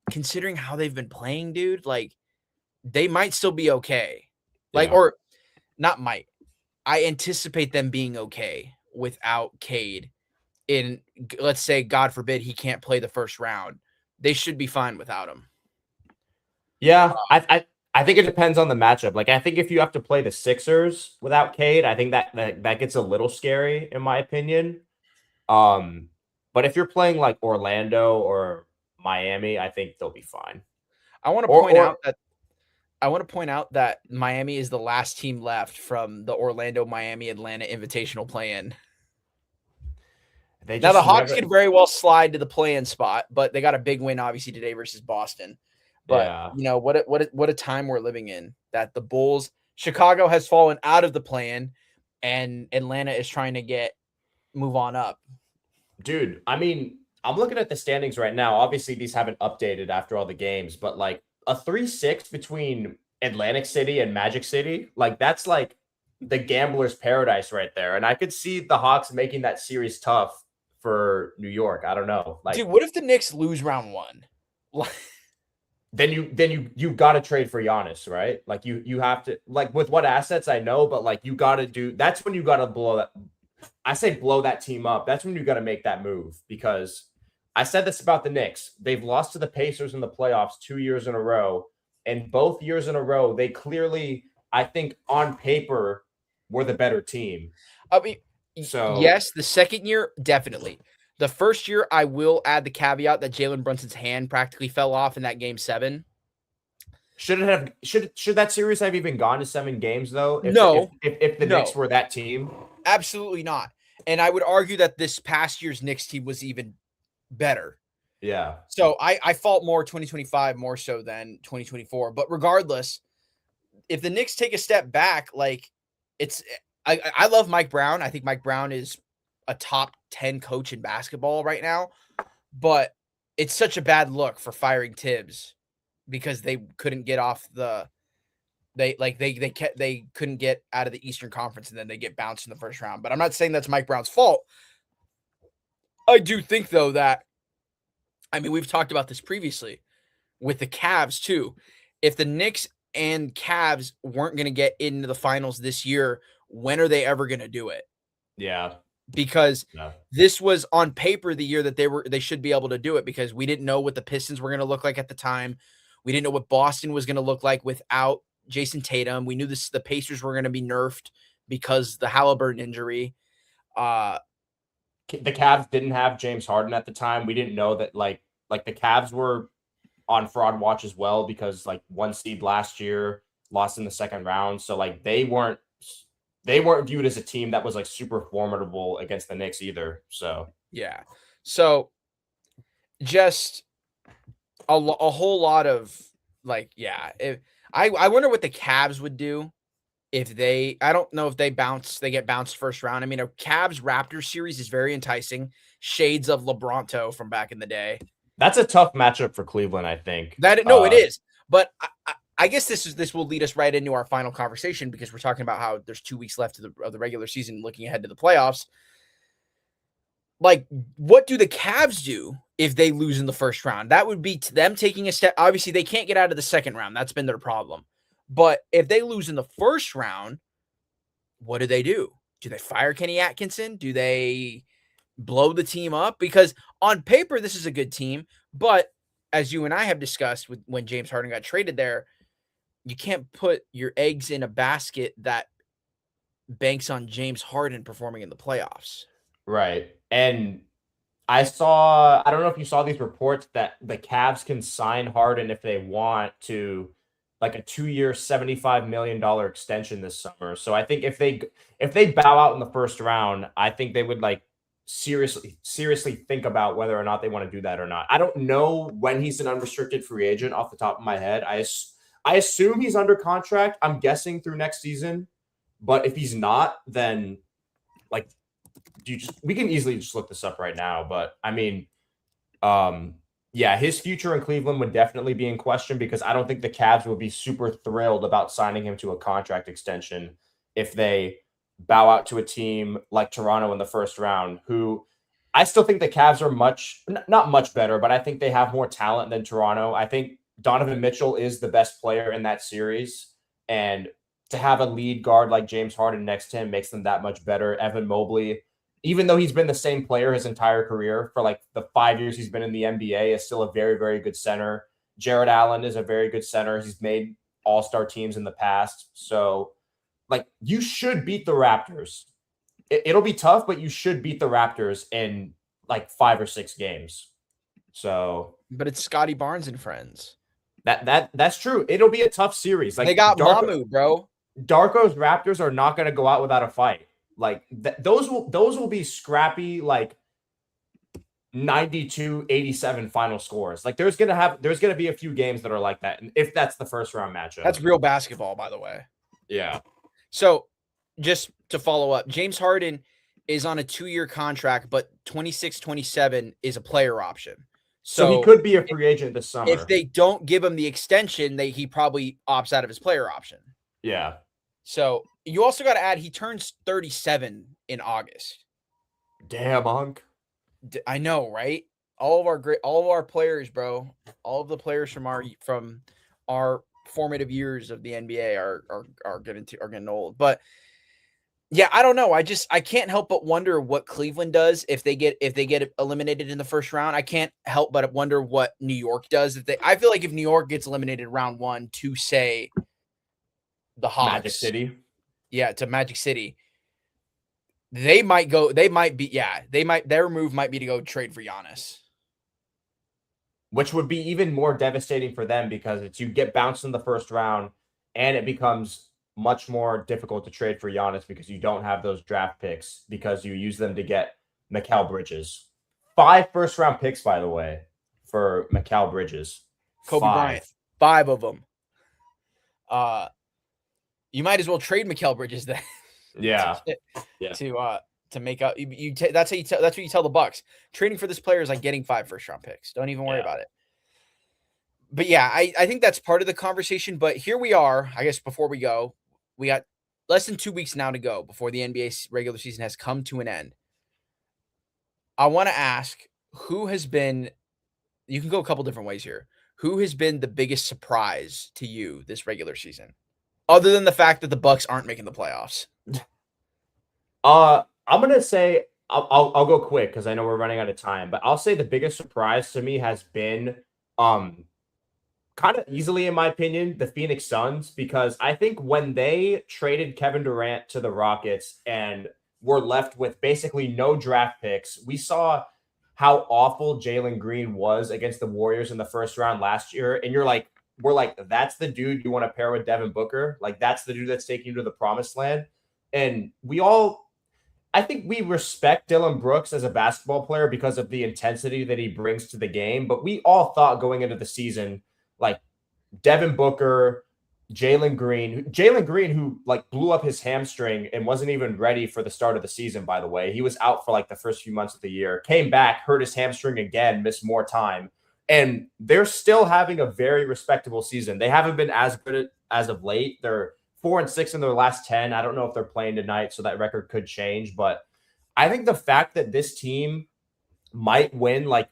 considering how they've been playing, dude, like they might still be okay. Like, or not might. I anticipate them being okay without Cade in, let's say, God forbid, he can't play the first round. They should be fine without him. Yeah, I think it depends on the matchup. Like I think if you have to play the Sixers without Cade, I think that gets a little scary in my opinion. But if you're playing like Orlando or Miami, I think they'll be fine. I want to point out that Miami is the last team left from the Orlando, Miami, Atlanta Invitational play-in. Now the Hawks could very well slide to the play-in spot, but they got a big win obviously today versus Boston. But what a time we're living in, that the Bulls, Chicago has fallen out of the play-in, and Atlanta is trying to move on up. Dude, I mean, I'm looking at the standings right now. Obviously, these haven't updated after all the games, but like a 3-6 between Atlantic City and Magic City, like that's like the gambler's paradise right there. And I could see the Hawks making that series tough for New York. I don't know. Like, dude, what if the Knicks lose round 1? then you got to trade for Giannis, right? Like you have to, like, with what assets I know, but like you got to do, that's when you got to blow that. I say blow that team up. That's when you got to make that move, because I said this about the Knicks. They've lost to the Pacers in the playoffs 2 years in a row, and both years in a row, they clearly I think on paper we're the better team. I mean, So yes, the second year, definitely. The first year, I will add the caveat that Jalen Brunson's hand practically fell off in that game 7. should that series have even gone to 7 games though? No, If the Knicks no, were that team? absolutely not. And I would argue that this past year's Knicks team was even better. Yeah. So I fault more 2025 more so than 2024. But regardless, if the Knicks take a step back, like it's I love Mike Brown. I think Mike Brown is a top 10 coach in basketball right now, but it's such a bad look for firing Tibbs because they couldn't get off the they couldn't get out of the Eastern Conference and then they get bounced in the first round. But I'm not saying that's Mike Brown's fault. I do think though that I mean we've talked about this previously with the Cavs too. If the Knicks and Cavs weren't going to get into the finals this year, when are they ever going to do it? Yeah. Because No. this was on paper the year that they should be able to do it because we didn't know what the Pistons were going to look like at the time. We didn't know what Boston was going to look like without Jayson Tatum. We knew the Pacers were going to be nerfed because the Halliburton injury. The Cavs didn't have James Harden at the time. We didn't know that like the Cavs were on fraud watch as well because like 1 seed last year lost in the second round. So like they weren't viewed as a team that was like super formidable against the Knicks either. So Yeah. So just a whole lot of like, yeah. I wonder what the Cavs would do if I don't know if they get bounced first round. I mean, a Cavs Raptors series is very enticing. Shades of LeBronto from back in the day. that's a tough matchup for Cleveland, I think. No, it is. But I guess this will lead us right into our final conversation because we're talking about how there's 2 weeks left of the regular season, looking ahead to the playoffs. Like, what do the Cavs do if they lose in the first round? That would be to them taking a step. Obviously, they can't get out of the second round. That's been their problem. But if they lose in the first round, what do they do? Do they fire Kenny Atkinson? Do they blow the team up? Because on paper, this is a good team. But as you and I have discussed when James Harden got traded there, you can't put your eggs in a basket that banks on James Harden performing in the playoffs. Right. And I don't know if you saw these reports that the Cavs can sign Harden if they want to like a 2-year, $75 million extension this summer. So I think if they bow out in the first round, I think they would like seriously think about whether or not they want to do that or not. I don't know when he's an unrestricted free agent off the top of my head. I assume he's under contract. I'm guessing through next season. But if he's not, then like we can easily just look this up right now. But I mean, yeah, his future in Cleveland would definitely be in question because I don't think the Cavs would be super thrilled about signing him to a contract extension if they bow out to a team like Toronto in the first round, who I still think the Cavs are not much better, but I think they have more talent than Toronto. I think Donovan Mitchell is the best player in that series. And to have a lead guard like James Harden next to him makes them that much better. Evan Mobley, even though he's been the same player his entire career for like the 5 years he's been in the NBA, is still a very, very good center. Jared Allen is a very good center. He's made all-star teams in the past. So, like, you should beat the Raptors. It'll be tough, but you should beat the Raptors in like 5 or 6 games. So, but it's Scotty Barnes and friends. That's true. It'll be a tough series. Like they got Mamu, bro. Darko's Raptors are not going to go out without a fight. Like those will be scrappy, like 92-87 final scores. Like there's gonna be a few games that are like that, and if that's the first round matchup. That's real basketball, by the way. Yeah. So just to follow up, James Harden is on a 2-year contract, but 26-27 is a player option. So he could be a free agent this summer. If they don't give him the extension, he probably opts out of his player option. Yeah. So you also got to add he turns 37 in August. Damn, Unc. I know, right? All of our players, bro. All of the players from our formative years of the NBA are getting old. But yeah, I don't know. I can't help but wonder what Cleveland does if they get eliminated in the first round. I can't help but wonder what New York does I feel like if New York gets eliminated round 1 to say the Magic Hawks, City. yeah, to Magic City, they might go. They might be. Yeah, they might. Their move might be to go trade for Giannis. Which would be even more devastating for them because it's you get bounced in the first round and it becomes much more difficult to trade for Giannis because you don't have those draft picks because you use them to get Mikal Bridges. 5 first-round picks, by the way, for Mikal Bridges. Kobe Bryant, 5 of them. You might as well trade Mikal Bridges then. Yeah. To make up. That's how you tell. That's what you tell the Bucks. Trading for this player is like getting 5 first-round picks. Don't even worry about it. But yeah, I think that's part of the conversation. But here we are. I guess before we go, we got less than 2 weeks now to go before the NBA regular season has come to an end. I want to ask who has been. You can go a couple different ways here. Who has been the biggest surprise to you this regular season, other than the fact that the Bucks aren't making the playoffs? I'm gonna say I'll go quick because I know we're running out of time, but I'll say the biggest surprise to me has been kind of easily, in my opinion, the Phoenix Suns, because I think when they traded Kevin Durant to the Rockets and were left with basically no draft picks, we saw how awful Jalen Green was against the Warriors in the first round last year. And we're like, that's the dude you want to pair with Devin Booker. Like, that's the dude that's taking you to the promised land. And I think we respect Dylan Brooks as a basketball player because of the intensity that he brings to the game. But we all thought going into the season, like Devin Booker, Jalen Green, who like blew up his hamstring and wasn't even ready for the start of the season, by the way. He was out for like the first few months of the year, came back, hurt his hamstring again, missed more time. And they're still having a very respectable season. They haven't been as good as of late. They're 4-6 in their last 10. I don't know if they're playing tonight, so that record could change. But I think the fact that this team might win like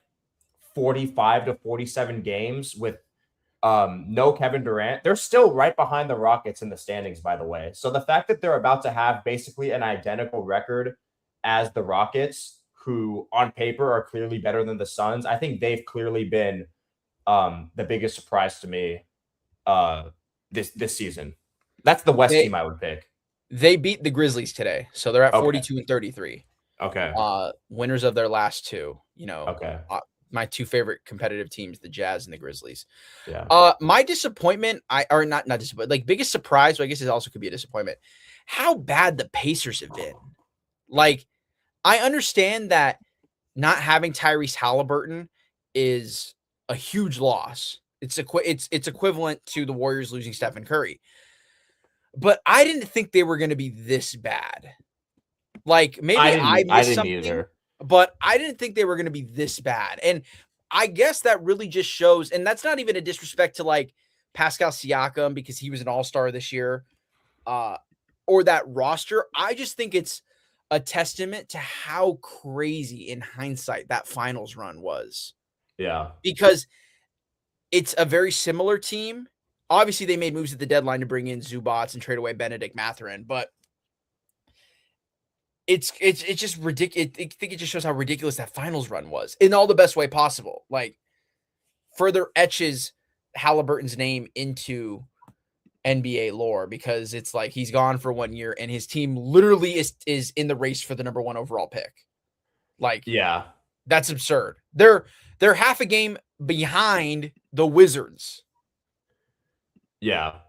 45 to 47 games with no Kevin Durant, they're still right behind the Rockets in the standings, by the way. So the fact that they're about to have basically an identical record as the Rockets, who on paper are clearly better than the Suns, I think they've clearly been the biggest surprise to me this season. That's the West team I would pick. They beat the Grizzlies today, so they're at 42 and 33. Okay. Winners of their last 2. Okay. My 2 favorite competitive teams, the Jazz and the Grizzlies. Yeah. My disappointment, not disappointment, like biggest surprise, so I guess it also could be a disappointment. How bad the Pacers have been. Like, I understand that not having Tyrese Halliburton is a huge loss. It's equivalent to the Warriors losing Stephen Curry. But I didn't think they were going to be this bad. Like, maybe I missed something either. But I didn't think they were going to be this bad. And I guess that really just shows, and that's not even a disrespect to like Pascal Siakam because he was an all-star this year, or that roster. I just think it's a testament to how crazy in hindsight that finals run was. Yeah. Because it's a very similar team. Obviously, they made moves at the deadline to bring in Zubats and trade away Benedict Mathurin, but it's just ridiculous. I think it just shows how ridiculous that finals run was in all the best way possible. Like, further etches Halliburton's name into NBA lore because it's like he's gone for 1 year and his team literally is in the race for the number 1 overall pick. Like, yeah, that's absurd. They're half a game behind the Wizards. Yeah.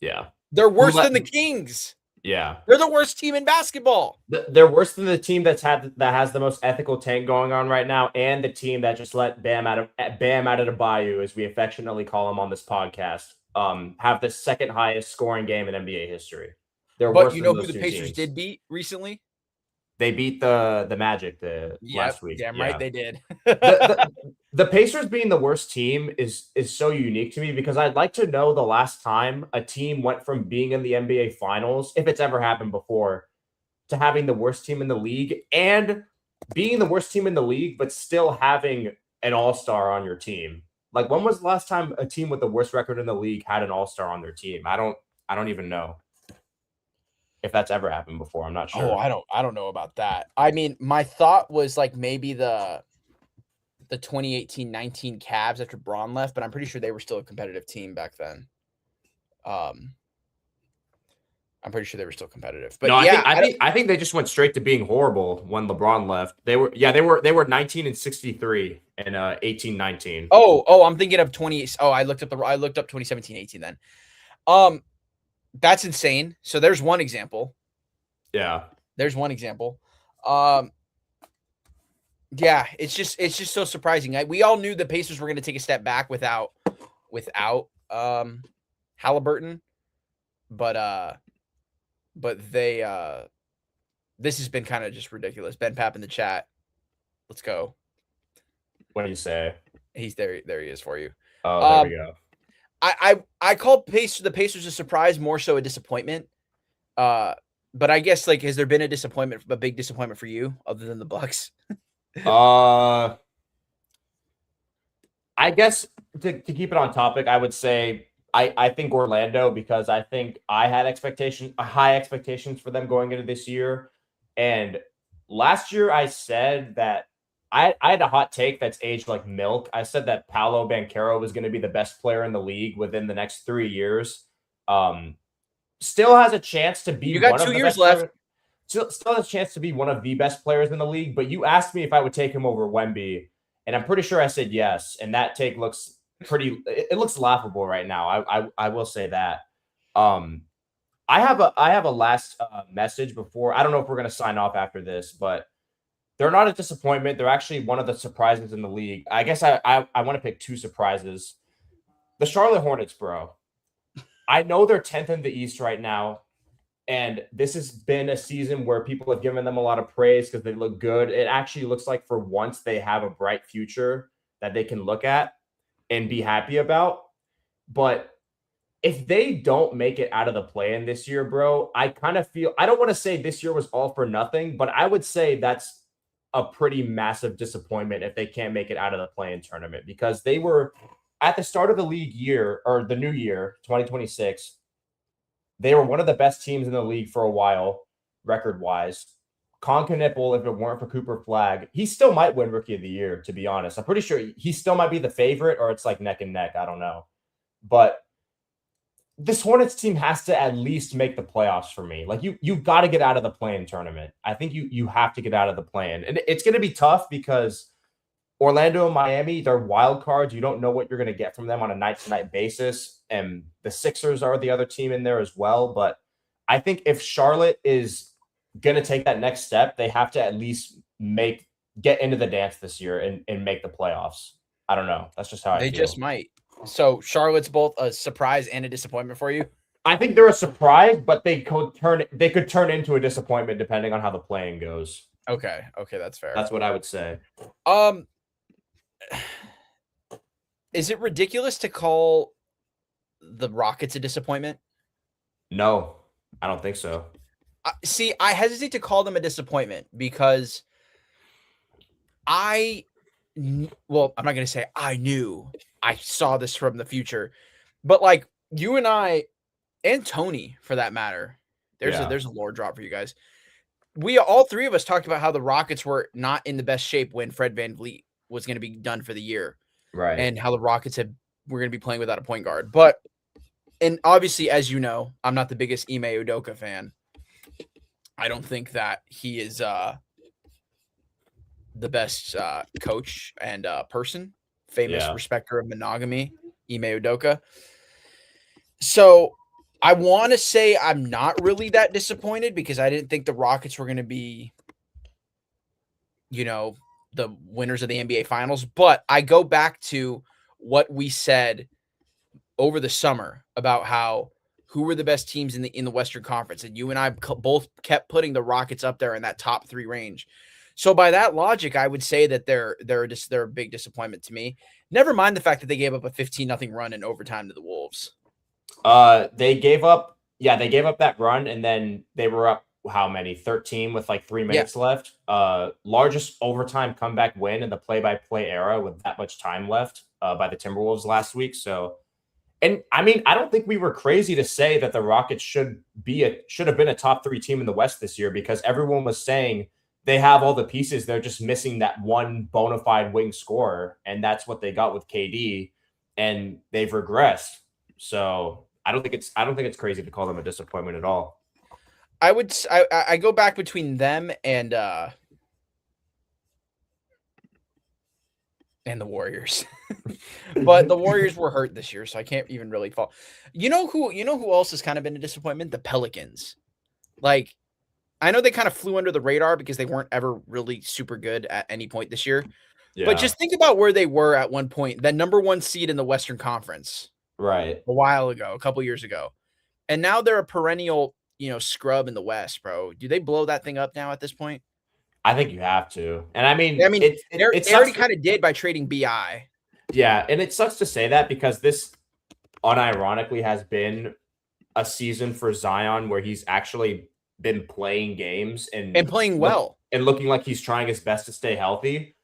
Yeah. They're worse than the Kings. Yeah. They're the worst team in basketball. They're worse than the team that has the most ethical tank going on right now, and the team that just let Bam Adebayo, as we affectionately call him on this podcast, have the second highest scoring game in NBA history. But worse you know who the Pacers did beat recently? They beat the Magic last week. Damn right they did. The Pacers being the worst team is so unique to me because I'd like to know the last time a team went from being in the NBA Finals, if it's ever happened before, to having the worst team in the league and being the worst team in the league, but still having an all-star on your team. Like, when was the last time a team with the worst record in the league had an all-star on their team? I don't even know if that's ever happened before. I'm not sure. Oh, I don't know about that. I mean, my thought was like maybe the 2018-19 Cavs after Braun left, but I'm pretty sure they were still a competitive team back then. I'm pretty sure they were still competitive. But No, I yeah, think I think I think they just went straight to being horrible when LeBron left. They were 19-63 and 18-19. I'm thinking of 20. Oh, I looked up 2017-18 then. That's insane. So there's one example. Yeah. There's one example. Yeah, it's just so surprising. We all knew the Pacers were going to take a step back without Halliburton, but they this has been kind of just ridiculous. Ben Papp in the chat. Let's go. What do you say? He's there. There he is for you. Oh, there we go. I call the Pacers a surprise, more so a disappointment. But I guess like has there been a big disappointment for you other than the Bucks? I guess to keep it on topic, I would say I think Orlando, because I think I had high expectations for them going into this year. And last year I said that I had a hot take that's aged like milk. I said that Paolo Banchero was going to be the best player in the league within the next 3 years. Still has a chance to be You got one of 2 the years best left. players. Still has a chance to be one of the best players in the league. But you asked me if I would take him over Wemby, and I'm pretty sure I said yes. And that take looks it looks laughable right now. I will say that. I have a last message before. I don't know if we're going to sign off after this, but they're not a disappointment. They're actually one of the surprises in the league. I guess I want to pick 2 surprises. The Charlotte Hornets, bro. I know they're 10th in the East right now, and this has been a season where people have given them a lot of praise because they look good. It actually looks like for once they have a bright future that they can look at and be happy about. But if they don't make it out of the play-in this year, bro, I kind of feel, I don't want to say this year was all for nothing, but I would say that's a pretty massive disappointment if they can't make it out of the play-in tournament, because they were at the start of the league year, or the new year, 2026, they were one of the best teams in the league for a while, record-wise. Concanipple, if it weren't for Cooper Flagg, he still might win Rookie of the Year, to be honest. I'm pretty sure he still might be the favorite, or it's like neck and neck. I don't know. But this Hornets team has to at least make the playoffs for me. Like you got to get out of the play-in tournament. I think you have to get out of the play-in. And it's going to be tough because Orlando and Miami, they're wild cards. You don't know what you're going to get from them on a night-to-night basis. And the Sixers are the other team in there as well. But I think if Charlotte is going to take that next step, they have to at least get into the dance this year and make the playoffs. I don't know. That's just how I feel. They just might. So Charlotte's both a surprise and a disappointment for you? I think they're a surprise, but they could turn into a disappointment depending on how the playing goes. Okay, that's fair. That's what I would say. Is it ridiculous to call the Rockets a disappointment? No, I don't think so. See, I hesitate to call them a disappointment because I'm not going to say I knew. I saw this from the future. But like you and I and Tony, for that matter, there's a lore drop for you guys. All 3 of us talked about how the Rockets were not in the best shape when Fred VanVleet was going to be done for the year. Right. And how the Rockets were going to be playing without a point guard. And obviously, as you know, I'm not the biggest Ime Udoka fan. I don't think that he is the best coach and person, famous respecter of monogamy, Ime Udoka. So I want to say I'm not really that disappointed because I didn't think the Rockets were going to be, the winners of the NBA Finals. But I go back to what we said over the summer about who were the best teams in the Western Conference, and you and I both kept putting the Rockets up there in that top 3 range. So by that logic, I would say that they're a big disappointment to me. Never mind the fact that they gave up a 15-0 run in overtime to the Wolves. They gave up that run, and then they were up how many? 13 with like 3 minutes left. Largest overtime comeback win in the play-by-play era with that much time left by the Timberwolves last week. So, and I mean, I don't think we were crazy to say that the Rockets should have been a top 3 team in the West this year, because everyone was saying they have all the pieces. They're just missing that one bona fide wing scorer, and that's what they got with KD, and they've regressed. So I don't think it's crazy to call them a disappointment at all. I go back between them and the Warriors. But the Warriors were hurt this year, so I can't even really fall. You know who else has kind of been a disappointment? The Pelicans. Like, I know they kind of flew under the radar because they weren't ever really super good at any point this year. But Yeah. just think about where they were at one point, that number 1 seed in the Western Conference Right. a while ago, a couple years ago. And now they're a perennial, scrub in the West, bro. Do they blow that thing up now at this point? I think you have to. And I I mean, mean, it they it, it already sucks. kind of did by trading BI. Yeah, and it sucks to say that because this unironically has been a season for Zion where he's actually been playing games And playing well. looking like he's trying his best to stay healthy.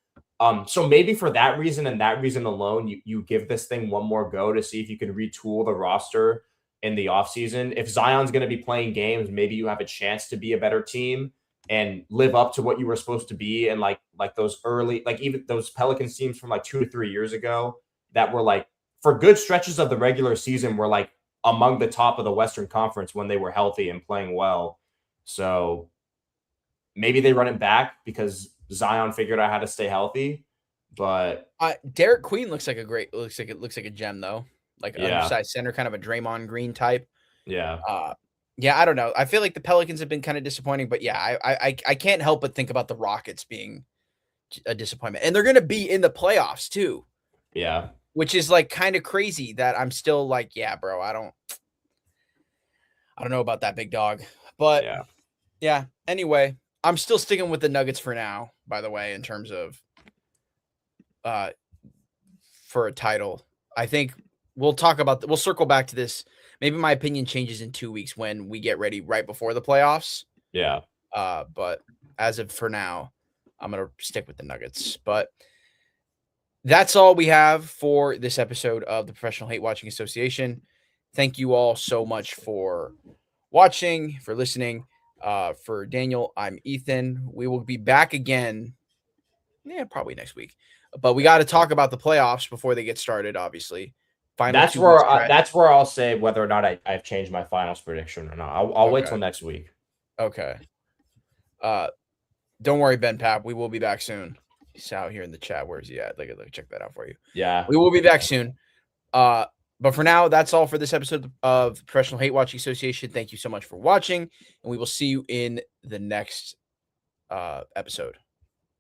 So maybe for that reason and that reason alone, you give this thing one more go to see if you can retool the roster in the offseason. If Zion's going to be playing games, maybe you have a chance to be a better team and live up to what you were supposed to be. And like those early, like even those Pelicans teams from like 2 to 3 years ago that were like for good stretches of the regular season were like among the top of the Western Conference when they were healthy and playing well. So maybe they run it back because Zion figured out how to stay healthy. But Derek Queen looks like a gem though. Like yeah, undersized center, kind of a Draymond Green type. yeah, Yeah, I don't know. I feel like the Pelicans have been kind of disappointing, but yeah, I can't help but think about the Rockets being a disappointment. And they're going to be in the playoffs too, yeah. which is like kind of crazy that I'm still like, yeah, bro, I don't know about that big dog. But Yeah. yeah, anyway, I'm still sticking with the Nuggets for now, by the way, in terms of for a title. I think we'll circle back to this. Maybe my opinion changes in 2 weeks when we get ready right before the playoffs. Yeah. But as of for now, I'm going to stick with the Nuggets. But that's all we have for this episode of the Professional Hate Watching Association. Thank you all so much for watching, for listening. For Daniel, I'm Ethan. We will be back again. Yeah, probably next week. But we got to talk about the playoffs before they get started, obviously. That's where I'll say whether or not I've changed my finals prediction or not. I'll wait till next week. Okay. Don't worry, Ben Pap. We will be back soon. He's out here in the chat. Where is he at? Let me check that out for you. Yeah. We will be back soon. But for now, that's all for this episode of Professional Hate Watching Association. Thank you so much for watching, and we will see you in the next episode.